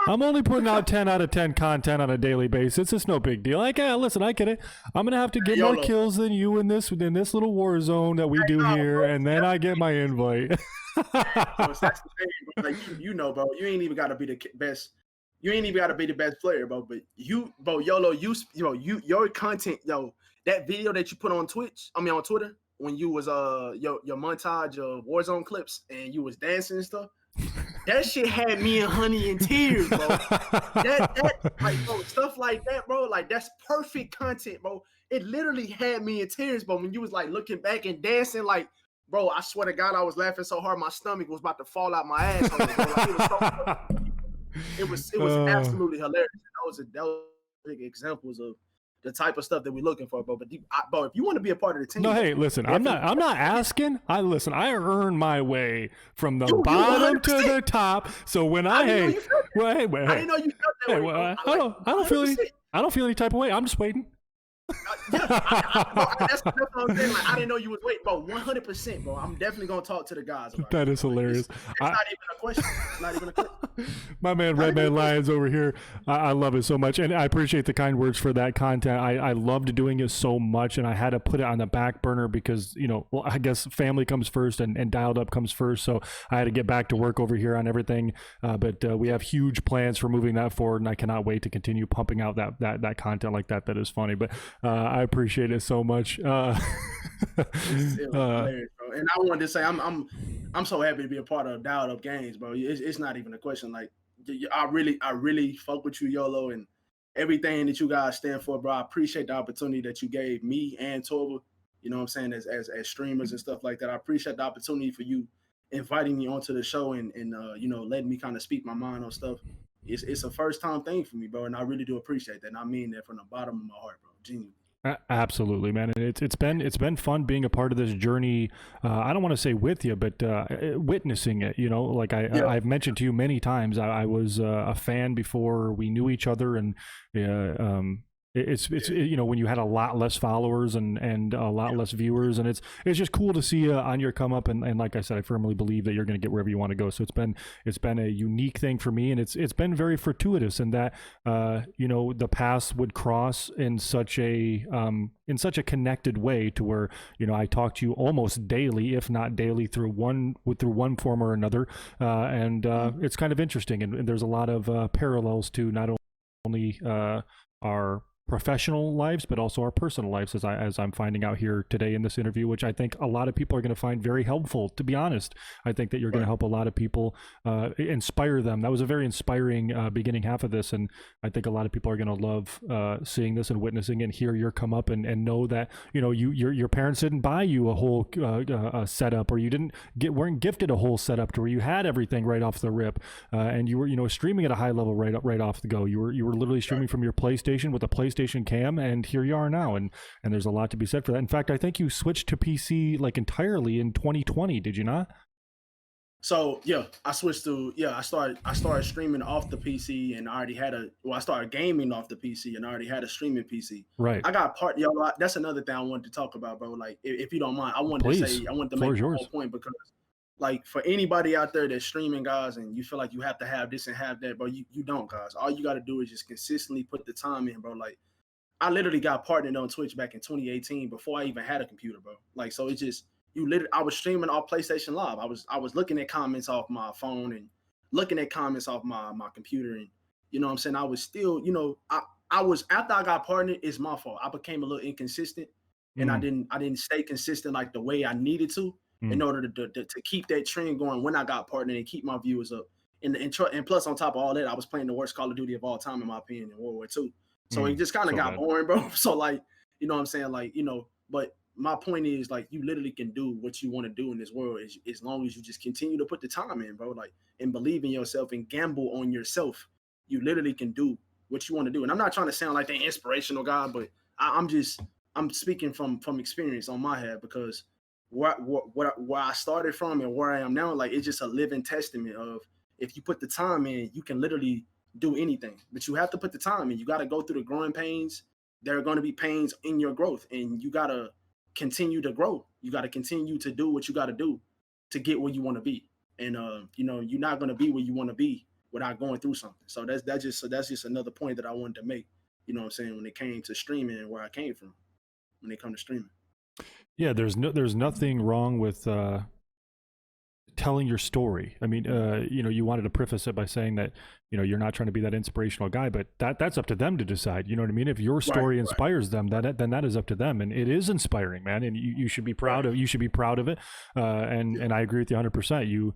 I'm only putting out 10 out of 10 content on a daily basis. It's no big deal. Like, listen, I get it. I'm gonna have to get more YOLO. kills than you in this little war zone that we do No, here, bro. and then I get my invite. Bro, that's the thing, bro. Like you know, bro. You ain't even got to be the best. You ain't even got to be the best player, bro. But bro, YOLO, your content, that video that you put on on Twitter, when you was your montage of Warzone clips and you was dancing and stuff, that shit had me and Honey in tears, bro. That like, bro, stuff like that, bro. Like, that's perfect content, bro. It literally had me in tears, bro. When you was like looking back and dancing, like, bro, I swear to God, I was laughing so hard my stomach was about to fall out my ass. Bro. Like, it was absolutely hilarious. That was big examples of the type of stuff that we're looking for, bro. But bro, if you want to be a part of the team, No, bro, hey, listen, I'm not asking. I earn my way from the you bottom to 100%. the top. So when I didn't know you felt that way. well, I didn't know you felt that way, well, bro. I don't feel any type of way. I'm just waiting. Bro, that's what I'm saying. Like, I didn't know you was wait, bro. 100%, bro. I'm definitely gonna talk to the guys about That it. is hilarious. It's not even a question. It's not even a question. My man, Red Man Lyons over here. I love it so much, and I appreciate the kind words for that content. I loved doing it so much, and I had to put it on the back burner because, well, I guess family comes first and dialed up comes first. So I had to get back to work over here on everything. But we have huge plans for moving that forward, and I cannot wait to continue pumping out that content like that. That is funny, but I appreciate it so much. It was hilarious, bro. And I wanted to say I'm so happy to be a part of Dialed Up Games, bro. It's not even a question. Like, I really fuck with you, YOLO, and everything that you guys stand for, bro. I appreciate the opportunity that you gave me and Torva, you know what I'm saying, as streamers and stuff like that. I appreciate the opportunity for you inviting me onto the show and letting me kind of speak my mind on stuff. It's a first time thing for me, bro, and I really do appreciate that. And I mean that from the bottom of my heart, bro. Genuinely. Absolutely, man. And it's been fun being a part of this journey. I don't want to say with you, but witnessing it. Like I've mentioned to you many times, I was a fan before we knew each other, and it's when you had a lot less followers and a lot less viewers, and it's just cool to see on your come up, and like I said, I firmly believe that you're going to get wherever you want to go. So it's been a unique thing for me, and it's been very fortuitous in that the paths would cross in such a connected way to where I talk to you almost daily, if not daily, through one form or another, and it's kind of interesting, and there's a lot of parallels to not only our professional lives, but also our personal lives, as I'm finding out here today in this interview, which I think a lot of people are going to find very helpful. To be honest, I think that you're going to help a lot of people, inspire them. That was a very inspiring beginning half of this, and I think a lot of people are going to love seeing this and witnessing it, and hear your come up, and know that your parents didn't buy you a whole setup, or you weren't gifted a whole setup to where you had everything right off the rip, and you were streaming at a high level right off the go. You were literally streaming from your PlayStation with a PlayStation cam, and here you are now, and there's a lot to be said for that. In fact, I think you switched to PC like entirely in 2020, did you not? So yeah, I switched to I started streaming off the PC, and I already had I started gaming off the PC and I already had a streaming PC. Right. I got that's another thing I wanted to talk about, bro. Like, if you don't mind, I wanted to make a point, because like, for anybody out there that's streaming, guys, and you feel like you have to have this and have that, bro, you don't, guys. All you got to do is just consistently put the time in, bro. Like, I literally got partnered on Twitch back in 2018 before I even had a computer, bro. Like, so it's just, I was streaming off PlayStation Live. I was looking at comments off my phone and looking at comments off my computer, and you know what I'm saying? I was still, I was, after I got partnered, it's my fault. I became a little inconsistent, and I didn't stay consistent like the way I needed to in order to keep that trend going when I got partnered and keep my viewers up. And plus, on top of all that, I was playing the worst Call of Duty of all time, in my opinion, in World War II. So it just kind of got boring, bro. So, like, you know what I'm saying? Like, but my point is, like, you literally can do what you want to do in this world as long as you just continue to put the time in, bro. Like, and believe in yourself and gamble on yourself. You literally can do what you want to do. And I'm not trying to sound like the inspirational guy, but I'm speaking from experience on my head, because where I started from and where I am now, like it's just a living testament of if you put the time in, you can literally do anything. But you have to put the time in. You got to go through the growing pains. There are going to be pains in your growth, and you got to continue to grow. You got to continue to do what you got to do to get where you want to be. And you know, you're not going to be where you want to be without going through something. So that's just another point that I wanted to make. You know what I'm saying, when it came to streaming and where I came from when it comes to streaming. Yeah, there's nothing wrong with telling your story. I mean, you know, you wanted to preface it by saying that, you know, you're not trying to be that inspirational guy, but that's up to them to decide. You know what I mean? If your story inspires them, then that is up to them, and it is inspiring, man. And you should be proud of it. And I agree with you 100%.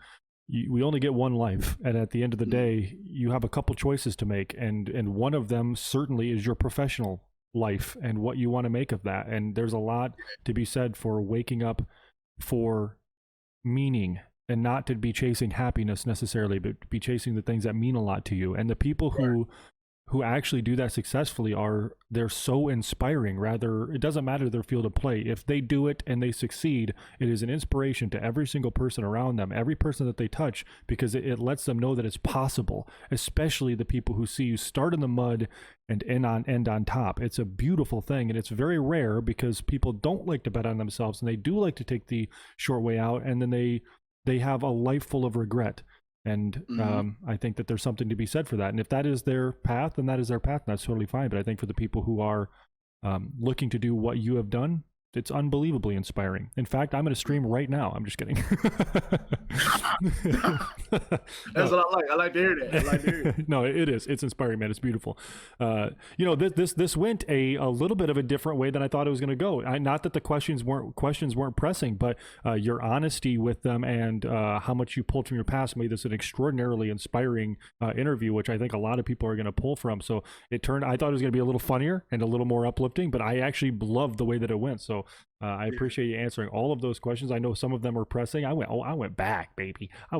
We only get one life, and at the end of the day, you have a couple choices to make, and one of them certainly is your professional life and what you want to make of that. And there's a lot to be said for waking up for meaning, and not to be chasing happiness necessarily, but to be chasing the things that mean a lot to you. And the people who actually do that successfully they're so inspiring. Rather, it doesn't matter their field of play. If they do it and they succeed, it is an inspiration to every single person around them, every person that they touch, because it lets them know that it's possible, especially the people who see you start in the mud and end on top. It's a beautiful thing, and it's very rare because people don't like to bet on themselves, and they do like to take the short way out, and then they have a life full of regret. And I think that there's something to be said for that. And if that is their path, then that is their path, and that's totally fine. But I think for the people who are looking to do what you have done, it's unbelievably inspiring. In fact, I'm going to stream right now. I'm just kidding. That's what I like. I like to hear that. No, it is. It's inspiring, man. It's beautiful. You know, this went a little bit of a different way than I thought it was going to go. Not that the questions weren't pressing, but your honesty with them and how much you pulled from your past made this an extraordinarily inspiring interview, which I think a lot of people are going to pull from. So I thought it was going to be a little funnier and a little more uplifting, but I actually loved the way that it went. So I appreciate you answering all of those questions. I know some of them are pressing. I went back, baby. I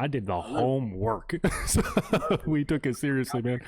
did the homework. So we took it seriously, man.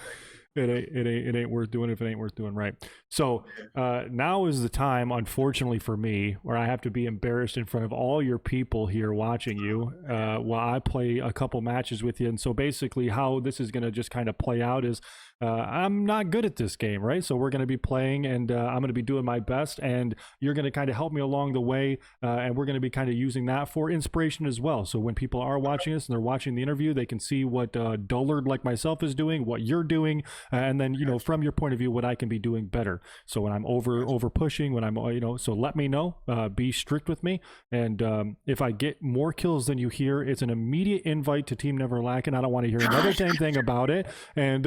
It ain't worth doing if it ain't worth doing right. So now is the time, unfortunately for me, where I have to be embarrassed in front of all your people here watching you while I play a couple matches with you. And so basically how this is going to just kind of play out is I'm not good at this game, right? So we're going to be playing, and I'm going to be doing my best, and you're going to kind of help me along the way, and we're going to be kind of using that for inspiration as well. So when people are watching us and they're watching the interview, they can see what dullard like myself is doing, what you're doing, and then, you know, from your point of view, what I can be doing better. So when I'm over pushing, when I'm, you know, so let me know, be strict with me. And if I get more kills than you hear, it's an immediate invite to Team Never Lacking. I don't want to hear another damn thing about it. And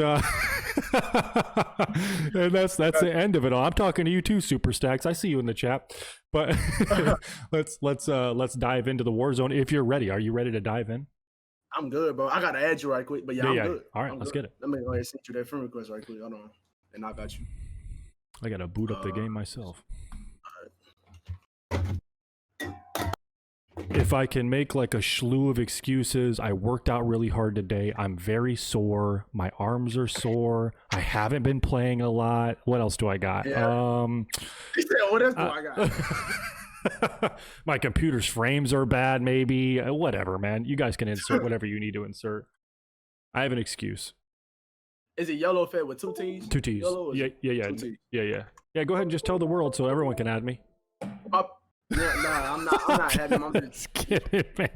and that's the end of it all. I'm talking to you too, Super Stacks. I see you in the chat. But let's dive into the Warzone if you're ready. Are you ready to dive in? I'm good, bro. I gotta add you right quick, but yeah, I'm good. All right, let's get it. Let me go ahead and send you that friend request right quick. Hold on, and I got you. I gotta boot up the game myself. If I can make like a slew of excuses, I worked out really hard today. I'm very sore. My arms are sore. I haven't been playing a lot. What else do I got? Yeah. He said, what else do I got? My computer's frames are bad, maybe. Whatever, man. You guys can insert whatever you need to insert. I have an excuse. Is it YOLO fed with 2 T's? 2 T's. Yeah. 2 T's. Yeah. Go ahead and just tell the world so everyone can add me. I'm not having. I'm just kidding, man.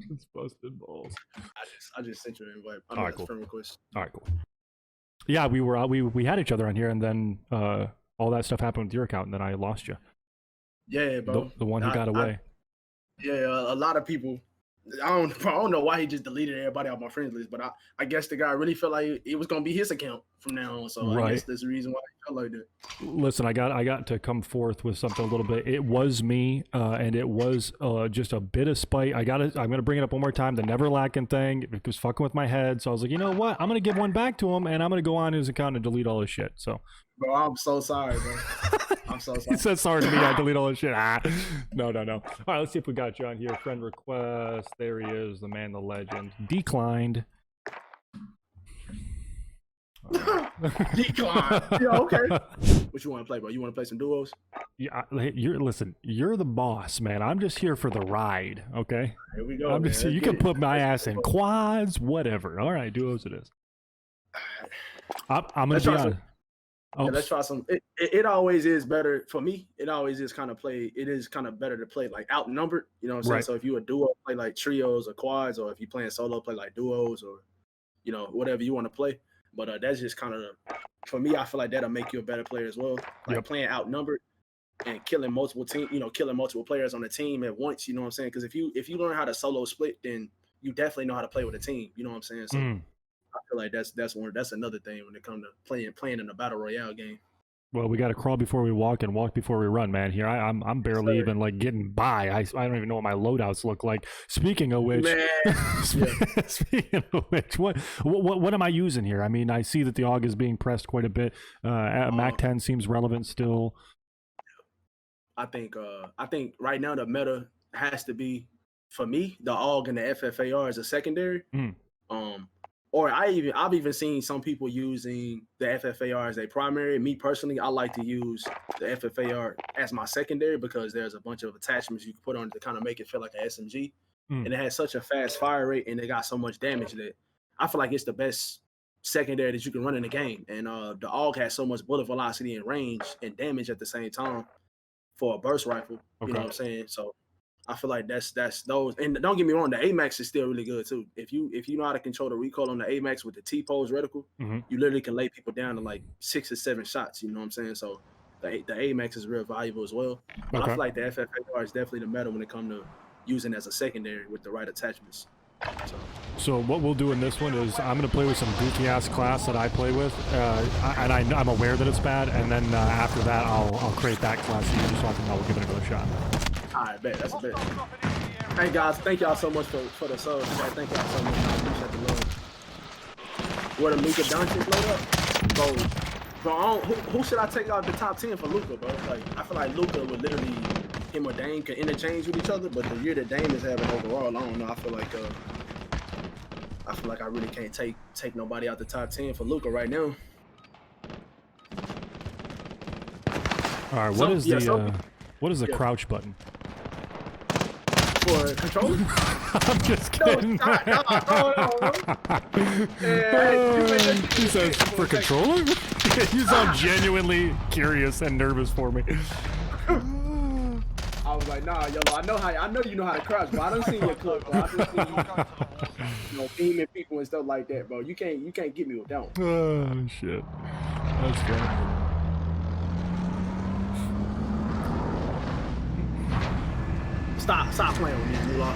Just busted balls. I just sent you an invite. All right, cool. Friend request. All right, cool. Yeah, we had each other on here, and then all that stuff happened with your account, and then I lost you. Yeah, bro. The one who got away. A lot of people. I don't know why he just deleted everybody off my friends list, but I guess the guy really felt like it was gonna be his account from now on. So I guess that's the reason why he felt like that. Listen, I got to come forth with something a little bit. It was me, and it was just a bit of spite. I'm gonna bring it up one more time. The Never Lacking thing, it was fucking with my head. So I was like, you know what? I'm gonna give one back to him, and I'm gonna go on his account and delete all his shit. So. Bro, I'm so sorry, bro. I'm so sorry. He said sorry to me. I delete all his shit. No. All right, let's see if we got you on here. Friend request. There he is, the man, the legend. Declined. Decline. Yeah, okay. What you want to play, bro? You want to play some duos? Yeah, listen. You're the boss, man. I'm just here for the ride. Okay. Here we go. I'm just. Man. You can put my ass in quads, whatever. All right, duos it is. I'm gonna be honest. Yeah, let's try some. It always is better for me. It always is kind of play. It is kind of better to play like outnumbered. You know what I'm saying? Right. So if you a duo, play like trios or quads, or if you playing solo, play like duos or whatever you want to play. But that's just kind of for me. I feel like that'll make you a better player as well. Like playing outnumbered and killing multiple killing multiple players on the team at once. You know what I'm saying? Because if you learn how to solo split, then you definitely know how to play with a team. You know what I'm saying? So. I feel like that's another thing when it comes to playing in a battle royale game. Well, we got to crawl before we walk and walk before we run, man. Here, I'm barely even like getting by. I don't even know what my loadouts look like. Speaking of which, speaking of which, what am I using here? I mean, I see that the AUG is being pressed quite a bit. Mac 10 seems relevant still. I think right now the meta has to be, for me, the AUG and the FFAR as a secondary. Or I've even seen some people using the FFAR as a primary. Me personally, I like to use the FFAR as my secondary because there's a bunch of attachments you can put on it to kind of make it feel like an SMG. And it has such a fast fire rate and it got so much damage that I feel like it's the best secondary that you can run in the game. And the AUG has so much bullet velocity and range and damage at the same time for a burst rifle. You know what I'm saying? So I feel like that's those. And don't get me wrong, the AMAX is still really good too. If you know how to control the recoil on the AMAX with the T-pose reticle, you literally can lay people down to like 6 or 7 shots. You know what I'm saying? So the AMAX is real valuable as well. But I feel like the FFAR is definitely the meta when it comes to using as a secondary with the right attachments. So what we'll do in this one is I'm going to play with some goofy ass class that I play with, and I'm aware that it's bad. And then after that, I'll create that class for you so I can give it another shot. All right, bet. That's a bet. Hey, guys. Thank y'all so much for the subs. Thank y'all so much. I appreciate the love. What a Luka Doncic load up? Bro, who should I take out the top 10 for Luka, bro? Like, I feel like Luka would literally, him or Dame can interchange with each other, but the year that Dame is having overall, I don't know. I feel like I really can't take nobody out the top 10 for Luka right now. All right, what is the crouch button? For controller? I'm just kidding. No. He says, for controller? You sound genuinely curious and nervous for me. I was like, nah, yo, I know you know how to crouch, but I don't see your clip, bro. I just see you beaming people and stuff like that, bro. You can't get me with that one. Oh shit. That's funny. Stop playing with me, Mullah.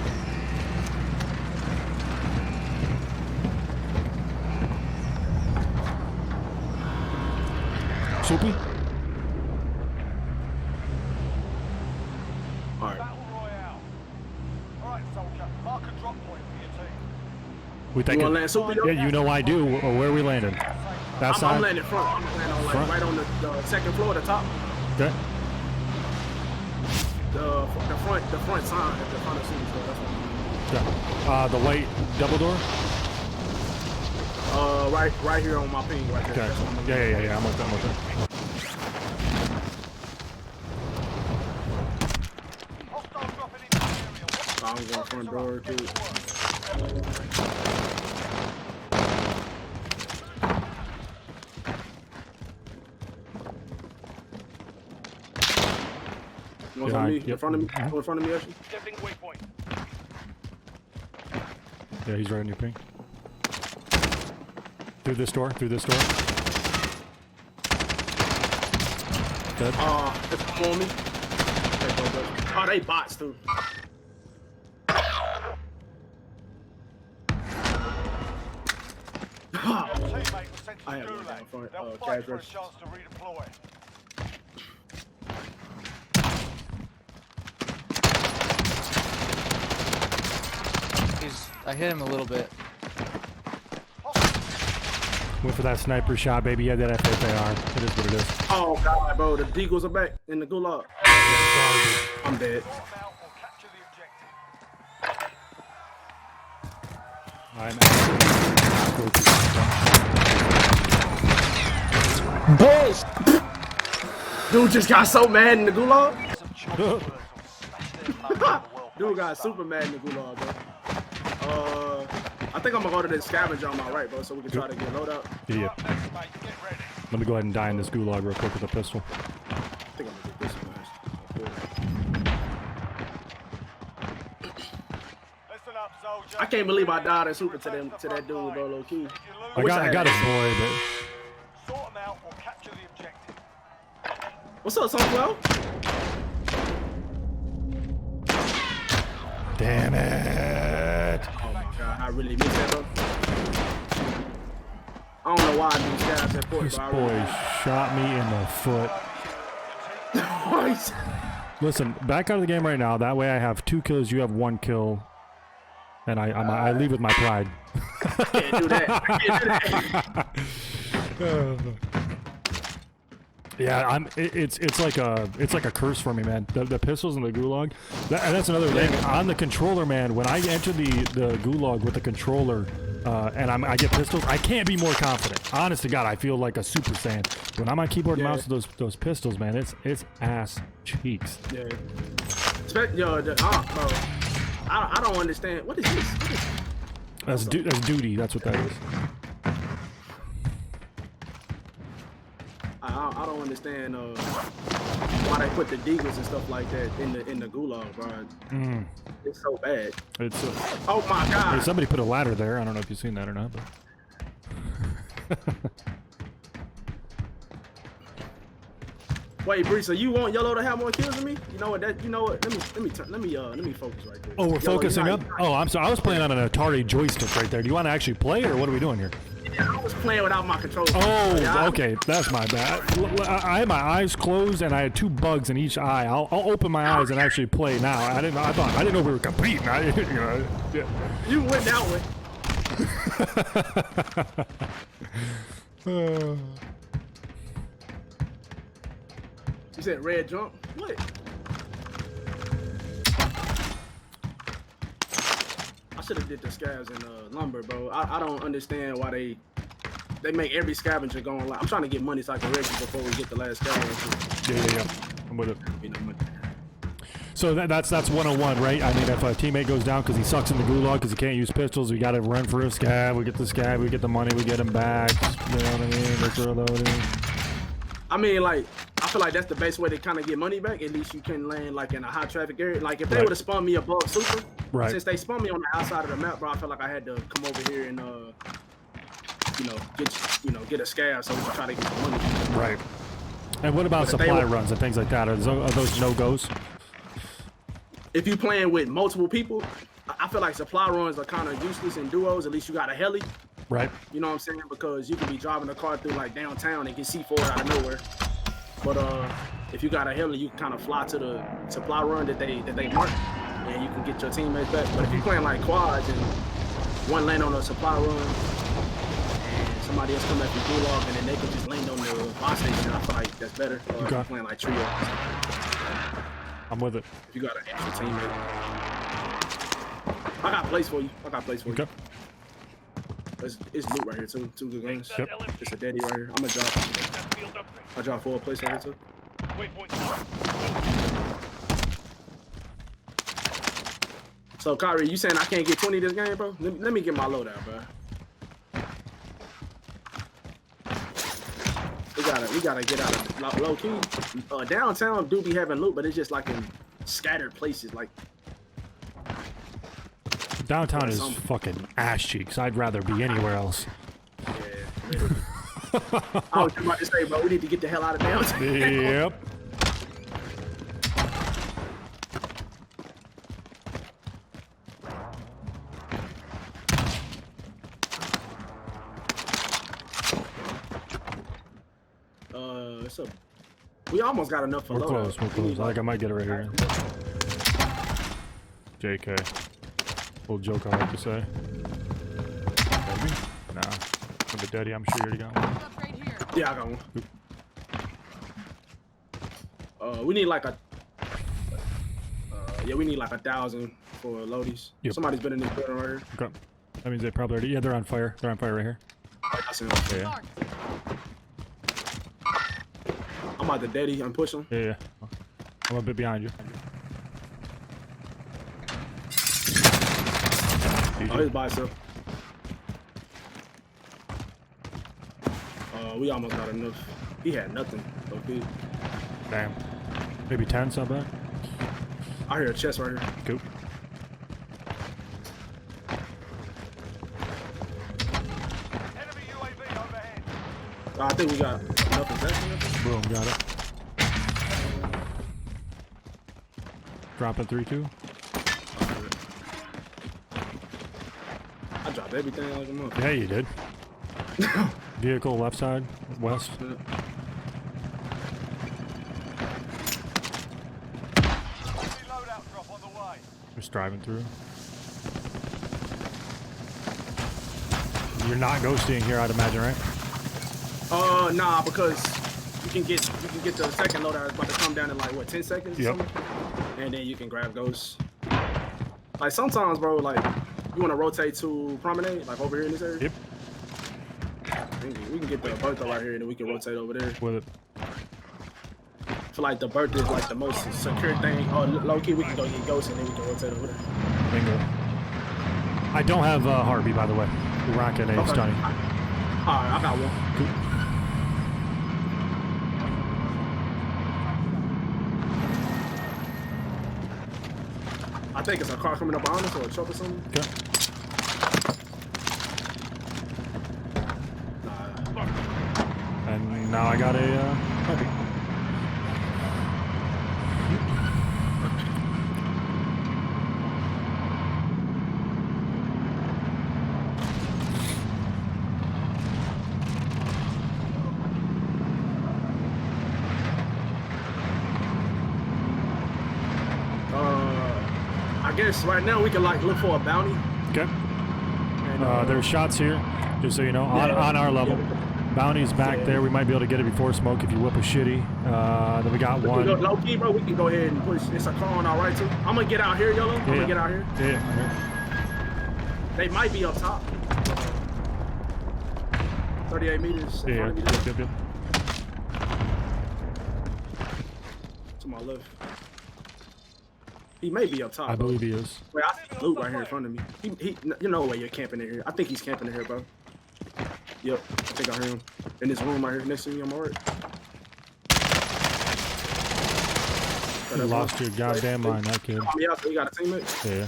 Soupy? Alright. Alright, soldier. Mark a drop point for your team. We think you want to land Soupy, though? Yeah, you know I do. Or where are we landing? That side? I'm landing front. I'm landing on, like, right on the second floor, the top. Okay. The front sign at the front of Soupy store. That's what I'm doing. Yeah. The white double door? Right here on my ping, right there. Okay. Yeah. I'm with that. I'm going front door too. One's on me, in front of me, actually. Yeah, he's right on your ping. Through this door. Dead. It's on me. Oh, they bots too. I have one down front. Cash register. I hit him a little bit. Went for that sniper shot, baby. Yeah, that FFAR. It is what it is. Oh god, bro, the Deagles are back in the gulag. I'm dead. I'm Bullshit! Dude just got so mad in the gulag. Some choppers will smash their plans on the world Dude got face super mad in the gulag, bro. I think I'm gonna go to this scavenger on my right, bro, so we can try to get load up. Yeah. up. Next, mate, get ready. Let me go ahead and die in this gulag real quick with a pistol. I think I'm gonna get this one. Listen up, soldier. I can't believe I died in super to that dude, bro, low key. I got his boy, but Sort them out or capture the objective. What's up, Sunflower? damn it. Oh my god, I really missed that, bro. I don't know why I do scabs at Fort, This bro. boy shot me in the foot. Listen, back out of the game right now. That way I have 2 kills, you have 1 kill. And I leave with my pride. I can't do that. I can't do that. Yeah, it's like a curse for me, man. The pistols and the gulag. And that's another thing. On the controller, man, when I enter the gulag with the controller and I get pistols, I can't be more confident. Honest to God, I feel like a Super Saiyan. When I'm on keyboard and mouse with those pistols, man, it's ass cheeks. Yeah. Yo, bro. I don't understand. What is this? That's duty. That's what that is. I don't understand why they put the deagles and stuff like that in the gulag, bro. It's so bad. It's Oh my god. hey, somebody put a ladder there. I don't know if you've seen that or not. But. Wait, Bree, so you want Yellow to have more kills than me? You know what? Let me focus right there. Oh, we're Yellow, focusing you're up. not- Oh, I'm sorry. I was playing on an Atari joystick right there. Do you want to actually play, or what are we doing here? Yeah, I was playing without my controller. Oh, Yeah, okay. That's my bad. I had my eyes closed and I had 2 bugs in each eye. I'll open my eyes and actually play now. I didn't know we were competing. Yeah. You went that way. You said red jump? What? I should have did the scavs in lumber, bro. I don't understand why they make every scavenger go online. I'm trying to get money so I can wreck you before we get the last scavenger. Yeah. I'm with it. You know, So that's 101, right? I mean, if a teammate goes down because he sucks in the gulag because he can't use pistols, we got to run for a scav. We get the scav, we get the money, we get him back. You know what I mean? That's real loading. I mean, like, I feel like that's the best way to kind of get money back. At least you can land like in a high traffic area. Like if they Right. would have spun me above super, Right. since they spun me on the outside of the map, bro, I felt like I had to come over here and get a scav so we can try to get some money. Right. And what about But if they supply were- runs and things like that? Are those no-goes? If you playing with multiple people, I feel like supply runs are kind of useless in duos. At least you got a heli. Right. You know what I'm saying? Because you can be driving a car through like downtown and get C4 out of nowhere. But if you got a heli, you can kind of fly to the supply run that they mark, and you can get your teammates back. But if you're playing like quads and one land on a supply run, and somebody else come back from gulag, and then they can just land on the boss station, I feel like that's better. If you're playing like trio, I'm with it. if you got an extra teammate. I got place for you. Okay. It's loot right here too. 2 good guns. Yep. It's a daddy right here. I'm gonna drop. I'll drop 4 place right here too. So Kyrie, you saying I can't get 20 this game, bro? Let me get my loadout, bro. We gotta get out of low key. Downtown do be having loot, but it's just like in scattered places. Like Downtown is fucking ass cheeks. I'd rather be anywhere else. yeah. I was just about to say, bro, we need to get the hell out of downtown. Yep. What's up? We almost got enough for We're loadout. close. I think I might get it right here. JK. Little joke I like to say. Maybe? Nah. With the daddy, I'm sure you already got one. Yeah, I got one. We need like a. We need like 1,000 for loadies. Yep. Somebody's been in this building right here. Okay. That means they probably already. Yeah, they're on fire. They're on fire right here. I see them. Yeah. I'm about to daddy and push him. Yeah. I'm a bit behind you. Oh, he's by himself. We almost got enough. He had nothing. Okay. Damn. Maybe 10, not bad. I hear a chest right here. Cool. Enemy UAV overhead. I think we got enough possession. Boom, got it. Dropping 3-2. I dropped everything like a month. Yeah, you did. Vehicle left side, west. Enemy loadout drop on the way. Just driving through. You're not ghosting here, I'd imagine, right? Nah, because you can get the second loadout about to come down in like what 10 seconds or Yep. something, and then you can grab ghosts. Like sometimes, bro, like you want to rotate to promenade, like over here in this area. Yep. We can get the Bertha right here, and then we can rotate over there. With it. I feel like the Bertha is like the most secure thing. Oh, low key, we can go get ghosts, and then we can rotate over there. Bingo. I don't have Harvey, by the way. We're rocking a stunning. Alright, I got one. Cool. I think it's a car coming up behind us or a truck or something. Okay. And now I got a Harvey. I guess right now we can like look for a bounty. Okay. And, There's shots here, just so you know, on our level. Bounty's back there. We might be able to get it before smoke if you whip a shitty. Then we got one. Low key, bro, we can go ahead and push. It's a car on our right too. I'm gonna get out here, Yellow. I'm gonna get out here. Yeah. They might be up top. 38 meters. Yeah. In front of me there. Yep. To my left. He may be up top. I bro. believe he is. Wait, I see loot right here in front of me. He you know where you're camping in here. I think he's camping in here, bro. Yep, I think I heard him. In this room right here next to me, I'm alright. You lost your goddamn mind, that kid. Yeah, so you got a teammate? Yeah.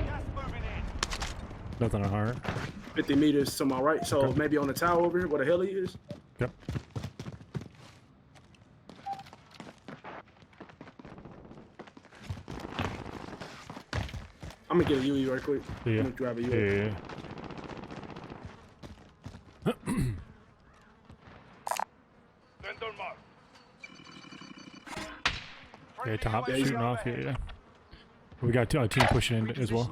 Gas moving in. Nothing on heart. 50 meters to my right, so Okay. maybe on the tower over here, where the hell he is. Yep. I'm gonna get a UE right quick. Yeah. I'm gonna grab a UE. Yeah. Yeah, top UAV shooting off. overhead. Yeah. We got a team pushing in as well.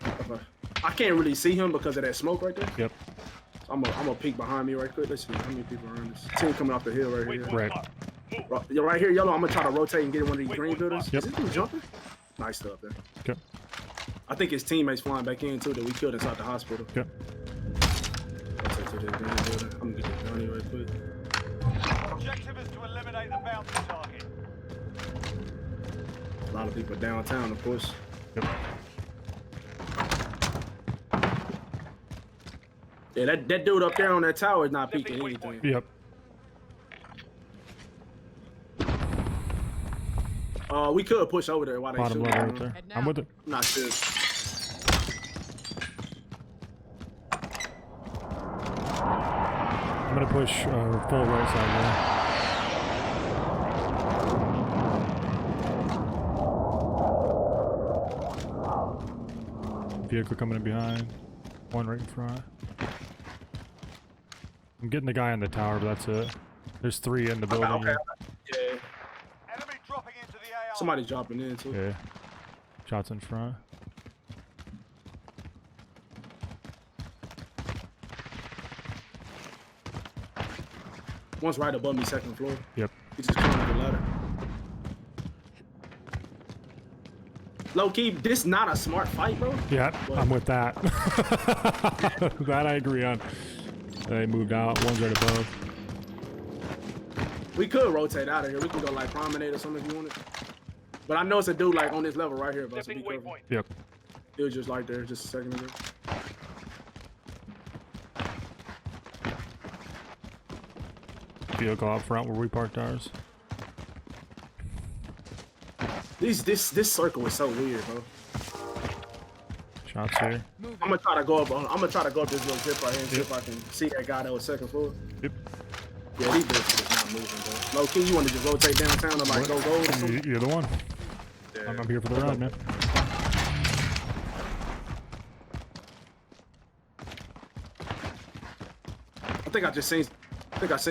Okay. I can't really see him because of that smoke right there. Yep. I'm gonna peek behind me right quick. Let's see how many people are around this. Team coming off the hill right here. Right. You're right here, Yellow. I'm gonna try to rotate and get in one of these green buildings. Yep. Is this dude jumping? Nice stuff there. Okay. I think his teammates flying back in too that we killed inside the hospital. Okay. Rotate to this green building. I'm gonna get this bounty right quick. Objective is to eliminate the bounty target. A lot of people downtown, of course. Yep. Yeah, that dude up there on that tower is not peeking anything. Yep. We could push over there while they Bottom shoot. level right there. I'm with it. I'm not sure. I'm gonna push full right side there. Vehicle coming in behind. One right in front. I'm getting the guy on the tower, but that's it. There's 3 in the building. Okay. Yeah. Enemy dropping into the AR. Somebody's dropping in too. Yeah. Shots in front. One's right above me, second floor. Yep. He's just coming up the ladder. low key, this not a smart fight, bro. Yeah, I'm with that. That I agree on. They moved out. One's right above. We could rotate out of here. We can go like promenade or something if you wanted. But I know it's a dude like on this level right here, bro. So be Stepping careful. waypoint. Yep. He was just like there just a second ago. Vehicle out front where we parked ours. This circle is so weird, bro. Shots here. I'm gonna try to go up. I'm gonna try to go up this little zip right here and see if I can see that guy that was second floor. Yep. Yeah, these bitches is not moving, bro. Low key, you want to just rotate downtown and like go gold or something? You're the one. Yeah. I'm here for the ride, man. I think I just seen.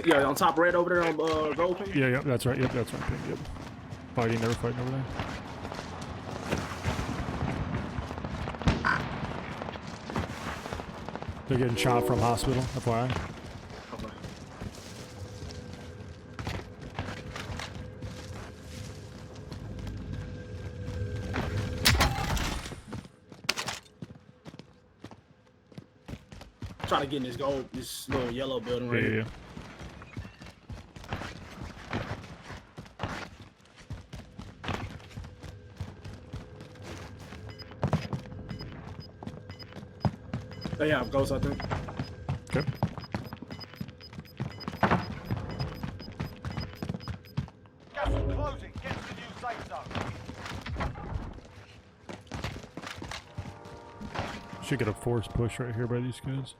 Yeah, on top red over there on gold pin. Yeah, yep, that's right. Yep, that's right. Yep. Fighting, they were fighting over there. They're getting shot from hospital, FYI. Okay. Try to get in this little yellow building right here. Yeah. They have ghosts, I think. Okay. Gas is closing. Get to the new safe zone. Should get a force push right here by these guys.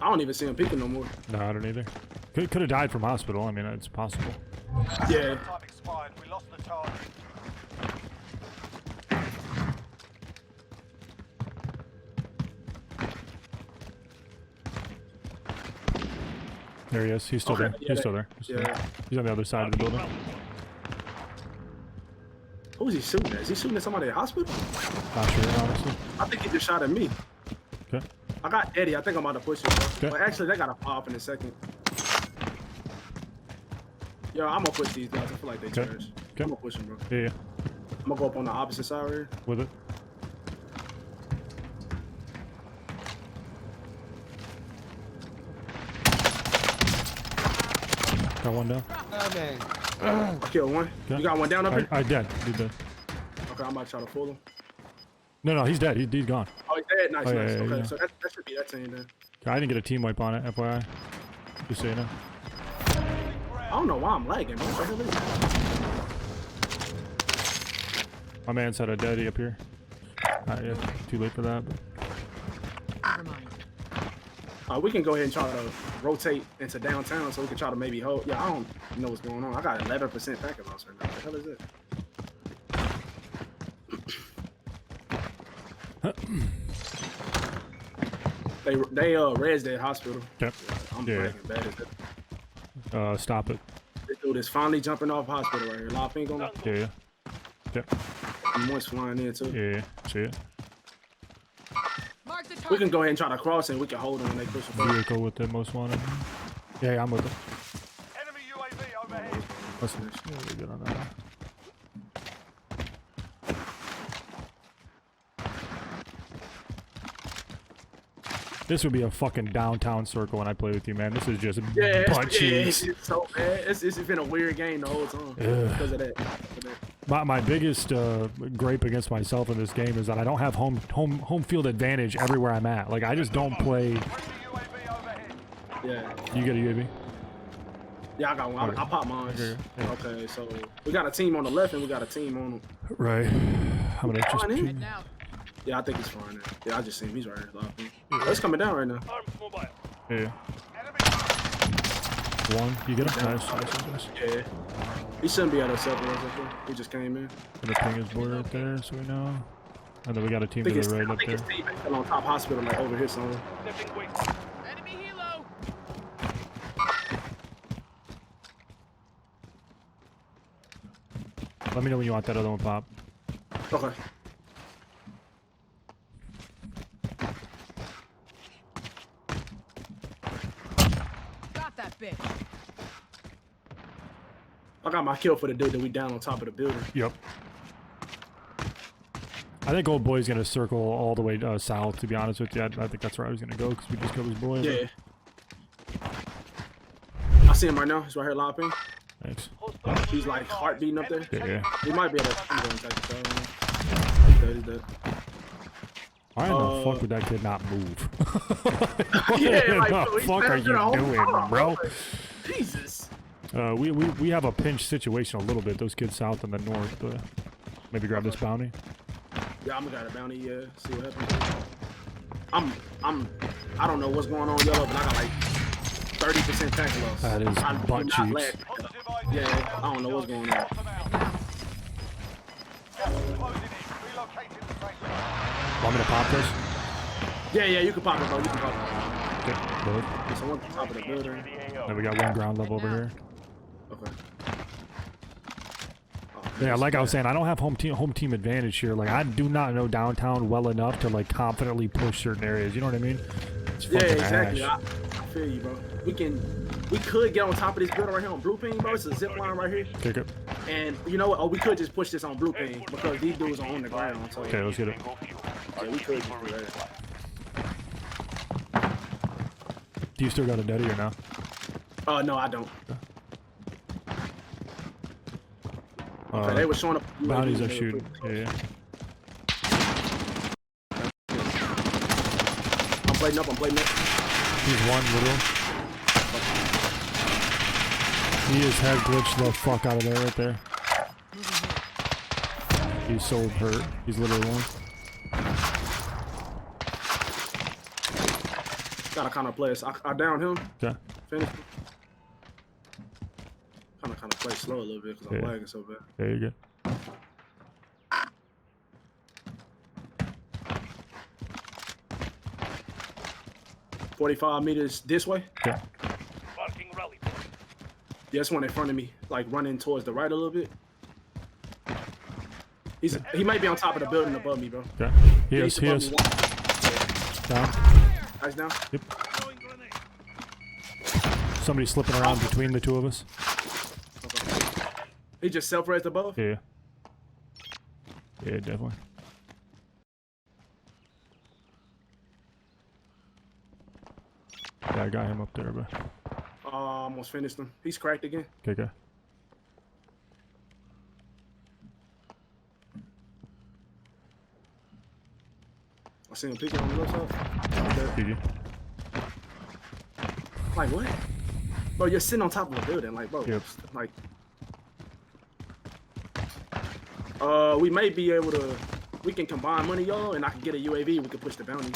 I don't even see him peeking no more. No, I don't either. Could have died from hospital. I mean, it's possible. Yeah. Time expired. We lost the target. There he is. He's still Okay, there. yeah. He's still there. He's, still Yeah. there. He's on the other side of the building. Who is he shooting at? Is he shooting at somebody at the hospital? Not sure, honestly. I think he just shot at me. Okay. I got Eddie. I think I'm about to push it, bro. Okay. But actually, they got to pop in a second. Yo, I'm gonna push these guys. I feel like they Okay. trash. Okay. I'm gonna push them, bro. Yeah, yeah. I'm gonna go up on the opposite side right here. With it. Got one down. I killed one. Okay. You got one down up here? I dead. He's dead. Okay, I'm about to try to fool him. No, he's dead. He's gone. Oh, he's dead. Nice, Oh, yeah, nice. yeah, Okay, yeah. so that should be that team then. I didn't get a team wipe on it, FYI. Just so you know. I don't know why I'm lagging, man. What the hell is that? My man's had a daddy up here. Yeah, too late for that. But We can go ahead and try to rotate into downtown so we can try to maybe hold. Yeah, I don't know what's going on. I got 11% packet loss right now. What the hell is it? They res that hospital. Yep. I'm Yeah. breaking bad at that. Stop it. This dude is finally jumping off hospital right here. Lot pink on him. Yeah. Yep. And Moist flying in too. Yeah. See it. We can go ahead and try to cross and we can hold them when they push it forward. Vehicle with the most wanted. Yeah, I'm with it. Enemy UAV overhead. Listen, yeah, we're good on that. This would be a fucking downtown circle when I play with you, man. This is just butt cheeks. It's so bad. It's been a weird game the whole time because of that. My biggest gripe against myself in this game is that I don't have home field advantage everywhere I'm at. Like I just don't play. Friendly UAV overhead. Yeah. You get a UAV? Yeah, I got one. Okay. I popped mine. Okay, yeah. Okay, so we got a team on the left and we got a team on. Right. I'm gonna just. Fine, eh? ping- Yeah, I think he's fine. Now. Yeah, I just seen him. He's right here. Oh, it's coming down right now. Arms mobile. Yeah. Enemy. One. You get him? Nice. Yeah. He shouldn't be at us up there. He just came in. Gonna ping his board right there so we know. And then we got a team I to think, the right I up think there. his team is still on top hospital, like over here somewhere. Stepping wing. Enemy helo. Let me know when you want that other one pop. Okay. Got that bitch. I I got my kill for the dude that we down on top of the building. Yep. I think old boy's gonna circle all the way south. To be honest with you, I think that's where I was gonna go because we just killed his boy. Yeah. I see him right now. He's right here lopping. Thanks. He's like heart beating up there. Yeah. He might be able to. I'm going to take the He's dead. Why in the fuck would that kid not move? Yeah, like, what bro, the he's fuck are you the whole doing, time, bro? Jesus. We have a pinch situation a little bit. Those kids south and the north. Maybe grab this bounty. Yeah, I'm gonna got a bounty. Yeah, see what happens. I don't know what's going on, y'all, but I got like 30% tackle loss. That is I butt do not cheeks. lag. Yeah, I don't know what's going on. Want me to pop this? Yeah, you can pop it, bro. You can pop it. Okay, good. There's someone on top of the building. Then we got one ground level over here. Okay. Yeah, like I was saying, I don't have home team advantage here. Like, I do not know downtown well enough to like confidently push certain areas. You know what I mean? It's Yeah, fucking exactly. ash. I feel you, bro. We could get on top of this building right here on blue ping, bro. It's a zip line right here. Kick it. And you know what? Oh, we could just push this on blue ping because these dudes are on the ground. So Okay, let's get it. yeah, we could just do that. Do you still got a daddy or no? No, I don't. Okay, they were showing up. Bounties are shooting. Yeah. I'm plating up. He's one little. He is head glitched the fuck out of there right there. He's so hurt. He's literally one. Gotta kind of play. I downed him. Okay. Finished him. Kind of play slow a little bit because I'm lagging so bad. There you go. 45 meters this way. Okay. Yeah, this one in front of me, like running towards the right a little bit. He might be on top of the building above me, bro. Okay. He is. He is. Down. Nice down. Yep. Somebody slipping around between the two of us. Okay. He just self-raised above? Yeah. Yeah, definitely. Yeah, I got him up there, but. Almost finished him. He's cracked again. Okay. I see him peeking on the left side. GG. Like what? Bro, you're sitting on top of a building, like bro. Yep. Like. We may be able to. We can combine money, y'all, and I can get a UAV. We can push the bounty.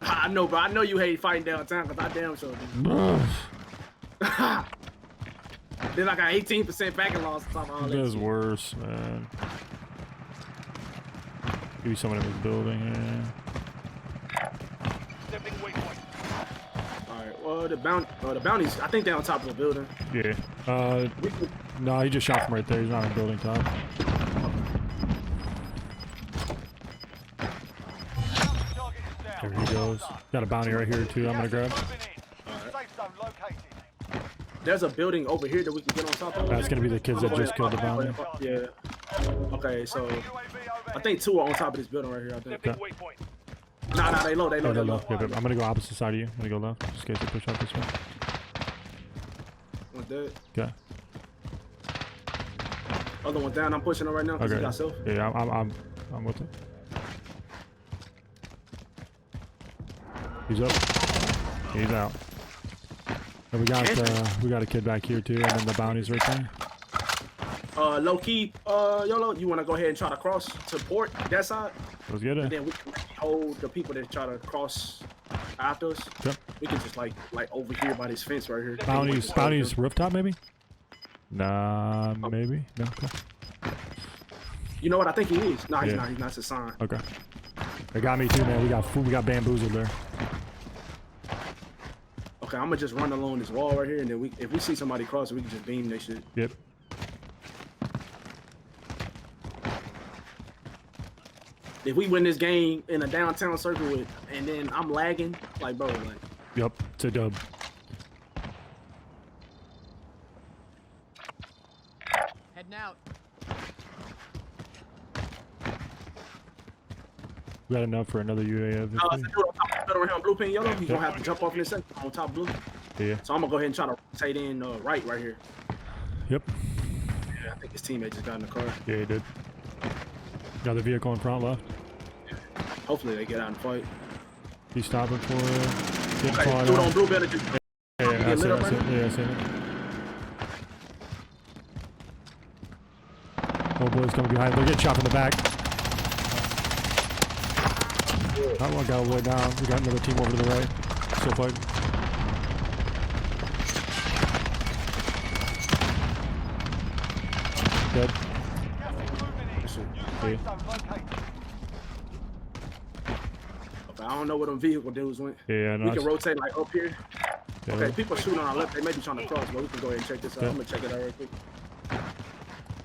I know, bro. I know you hate fighting downtown because I damn sure do. Then I got 18% backing loss on top of all that. That's worse, man. Maybe someone in this building, yeah. Alright, well, the bounties, I think they're on top of the building. Yeah. No, he just shot from right there. He's not on building top. There he goes. Got a bounty right here, too. I'm gonna grab. There's a building over here that we can get on top of. That's gonna be the kids that just killed the bounty. Yeah. Okay, so I think two are on top of this building right here, I think. Okay. Nah, they low. Yeah, but I'm gonna go opposite side of you. I'm gonna go left, just in case they push out this way. One's dead. Okay. Other one down. I'm pushing him right now because he got self. Yeah, I'm with it. He's up. He's out. And we got a kid back here too, and then the bounty's right there. Low key, YOLO, you want to go ahead and try to cross to port that side? Let's get And it. then we can hold the people that try to cross after us. Yep. We can just like over here by this fence right here. Bounty's rooftop maybe? Nah, maybe. No. Okay. You know what? I think he is. Nah, he's Yeah. not. He's not. It's a sign. Okay. They got me too, man. We got food. We got bamboozled there. Okay, I'm gonna just run along this wall right here, and then if we see somebody cross, we can just beam that shit. Yep. If we win this game in a downtown circle and then I'm lagging, like bro, like Yep. It's a dub. out. We got enough for another UAV. Dude on top of the blue pin yellow. He's gonna have to jump off in a second on top blue. Yeah. So I'm gonna go ahead and try to rotate in right here. Yep. Yeah, I think his teammate just got in the car. Yeah, he did. Got the vehicle in front left. Hopefully they get out and fight. He's stopping for it. Okay, dude on blue better just Yeah, I see lit it. up right now? Yeah, I see it. Oh, boy's coming behind. They're getting shot from the back. That one got all the way down. We got another team over to the right. Still fighting. Dead. Safe zone located. Okay, I don't know where them vehicle dudes went. Yeah, no. We can rotate like up here. Yeah, Okay, people shooting on our left. They may be trying to cross, but we can go ahead and check this out. Yeah. I'm gonna check it out real quick.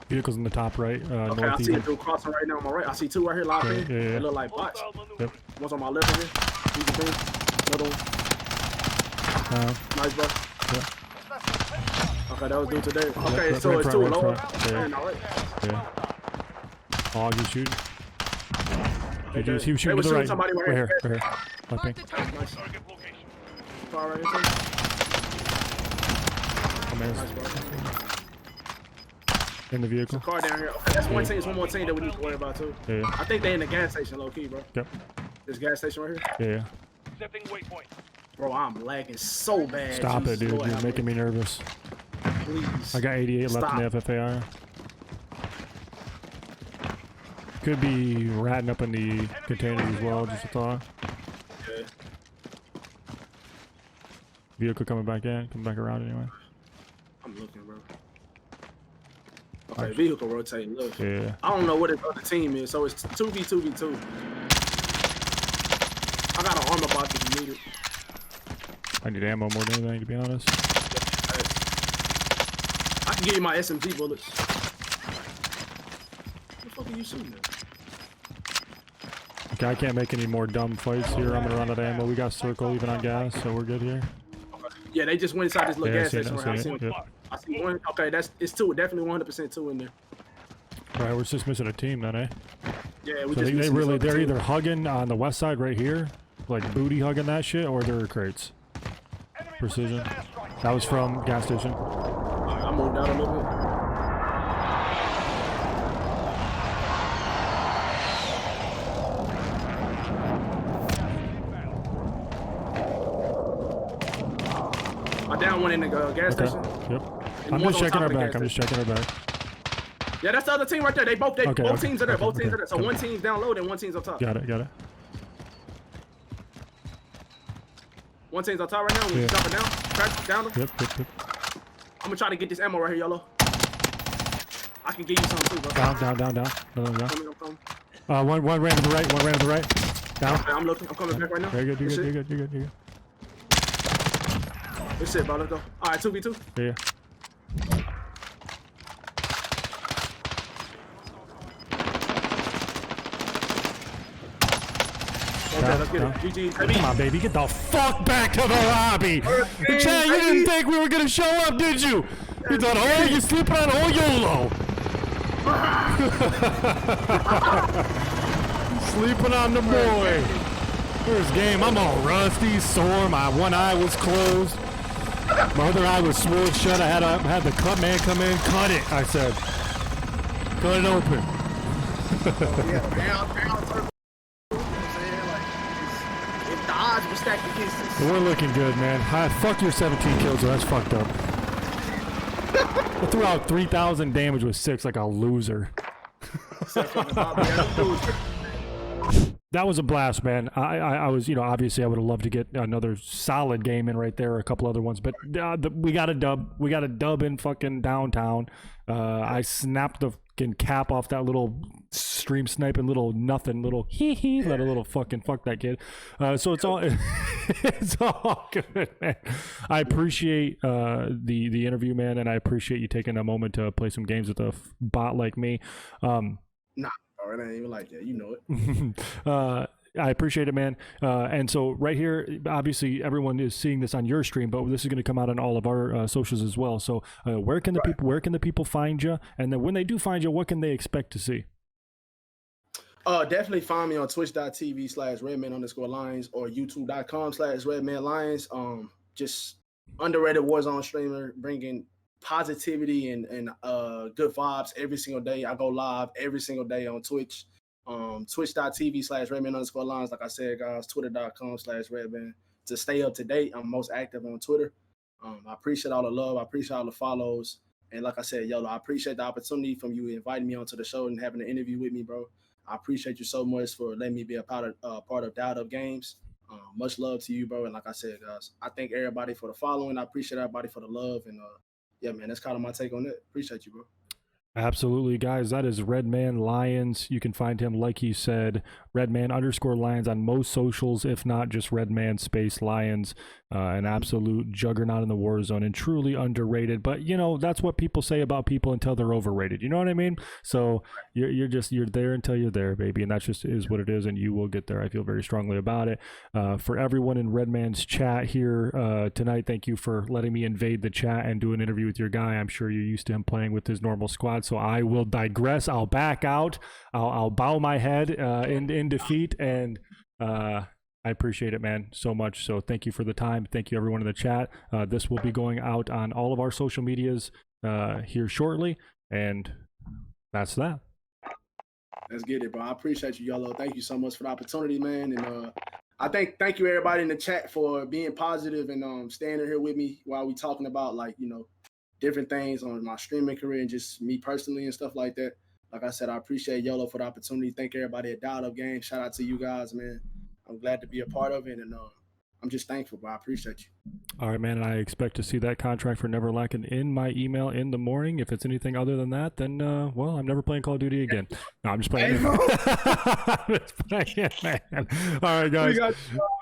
Vehicles in the top right. Okay, I Northeast. see a dude crossing right now on my right. I see two right here locked in. Yeah. They look like bots. Yep. One's on my left over here. He's the thing. Another one. Nice, bro. Yeah. Okay, that was due today. Okay, right, so right it's front, two right lower. front. Yeah. Man, all right. Yeah. Oh, he's shooting. They He was were shooting to the right. somebody Right here. Right here. Left wing. Nice. Car right into him. Oh, man. Nice, bro. In the vehicle. Car down here. Okay, that's one team. It's one more team that we need to worry about too. Yeah. I think they in the gas station, low key, bro. Yep. This gas station right here. Yeah. Stepping waypoint. Bro, I'm lagging so bad. Stop Jesus it, dude. Lord, You're have making me nervous. Please. I got 88 left in the FFAR. Could be ratting up in the container as well, just a thought. Yeah. Vehicle coming back around anyway. I'm looking, bro. Okay, vehicle rotating. Look. Yeah. I don't know what his other team is, so it's 2v2v2. I got an armor box if you need it. I need ammo more than anything, to be honest. I can give you my SMG bullets. What the fuck are you shooting at? Okay, I can't make any more dumb fights here. I'm gonna run out of ammo. We got circle even on gas, so we're good here. Yeah, they just went inside this little Yeah, I gas seen it, station. I Right? seen it, yep. I see one. Okay, it's two. Definitely 100% two in there. Alright, we're just missing a team then, eh? Yeah, we So just they're either hugging on the west side right here, like booty hugging that shit, or they're crates. Precision. That was from gas station. I moved out a little bit. I down one in the gas Okay. station. Yep. And I'm one's just on checking top our of the back. gas I'm just checking our back. Yeah, that's the other team right there. Both Okay, teams are there. Both teams okay, are there. So okay. one team's down low, then one team's up top. Got it. One team's on top right now. We Yeah. jumping down. Crack down. Yep. I'm gonna try to get this ammo right here, yellow. I can give you some too, bro. Down. Another one down. I'm coming. One ran to the right. Down. Okay, I'm looking. I'm coming back right now. Very good. You're Good good. shit. Good shit, bro. Let's go. All right, 2v2. Yeah. Okay, let's get it. GG. Come on, baby. Get the fuck back to the lobby. Chad, you didn't think we were gonna show up, did you? You thought, oh, you're sleeping on YOLO. Sleeping on the boy. First game, I'm all rusty, sore. My one eye was closed. My other eye was swollen shut. I had the cut man come in, cut it. I said, cut it open. Down, circle. You know what I'm saying? Like, if the odds were stacked against us. We're looking good, man. Fuck your 17 kills, though. That's fucked up. I threw out 3,000 damage with 6 like a loser. That was a blast, man. I was, obviously I would have loved to get another solid game in right there, or a couple other ones, but we got a dub. We got a dub in fucking downtown. I snapped the fucking cap off that little stream sniping little nothing, little hee let a little fucking fuck that kid. So it's all it's all good, man. I appreciate the interview, man, and I appreciate you taking a moment to play some games with a bot like me. Nah, bro, it ain't even like that. You know it. I appreciate it, man. And so right here, obviously everyone is seeing this on your stream, but this is going to come out on all of our socials as well. So where can the people find you? And then when they do find you, what can they expect to see? Definitely find me on twitch.tv/redman_lions or youtube.com/redmanlions. Just underrated Warzone streamer, bringing positivity and good vibes every single day. I go live every single day on Twitch. Twitch.tv/redman_lions. Like I said, guys, twitter.com/redman to stay up to date. I'm most active on Twitter. I appreciate all the love. I appreciate all the follows. And like I said, Yolo, I appreciate the opportunity from you inviting me onto the show and having an interview with me, bro. I appreciate you so much for letting me be a part of Dialed Up Games. Much love to you, bro. And like I said, guys, I thank everybody for the following. I appreciate everybody for the love. And yeah, man, that's kind of my take on it. Appreciate you, bro. Absolutely, guys. That is Redman Lyons. You can find him, like he said, Redman_Lyons on most socials, if not just Redman space Lyons. An absolute juggernaut in the Warzone and truly underrated. But you know, that's what people say about people until they're overrated. You know what I mean? So you're there until you're there, baby, and that just is what it is. And you will get there. I feel very strongly about it. For everyone in Redman's chat here tonight, thank you for letting me invade the chat and do an interview with your guy. I'm sure you're used to him playing with his normal squad. So I will digress. I'll back out. I'll bow my head in defeat, and I appreciate it, man, so much. So thank you for the time. Thank you, everyone in the chat. This will be going out on all of our social medias here shortly, and that's that. Let's get it, bro. I appreciate you, Yolo. Thank you so much for the opportunity, man. And I thank you everybody in the chat for being positive and standing here with me while we talking about, like, you know, different things on my streaming career and just me personally and stuff like that. Like I said, I appreciate Yolo for the opportunity. Thank everybody at Dialed Up Games. Shout out to you guys, man. I'm glad to be a part of it, and I'm just thankful, bro. I appreciate you. All right, man, and I expect to see that contract for Never Lacking in my email in the morning. If it's anything other than that, then, well, I'm never playing Call of Duty again. No, I'm just playing. I'm just playing, man. All right, guys.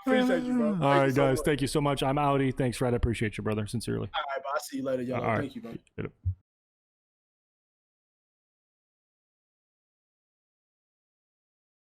Appreciate you, bro. All right, guys. Thank you so much. I'm outie. Thanks, Fred. I appreciate you, brother. Sincerely. All right, bro. I'll see you later, y'all. Thank you, bro.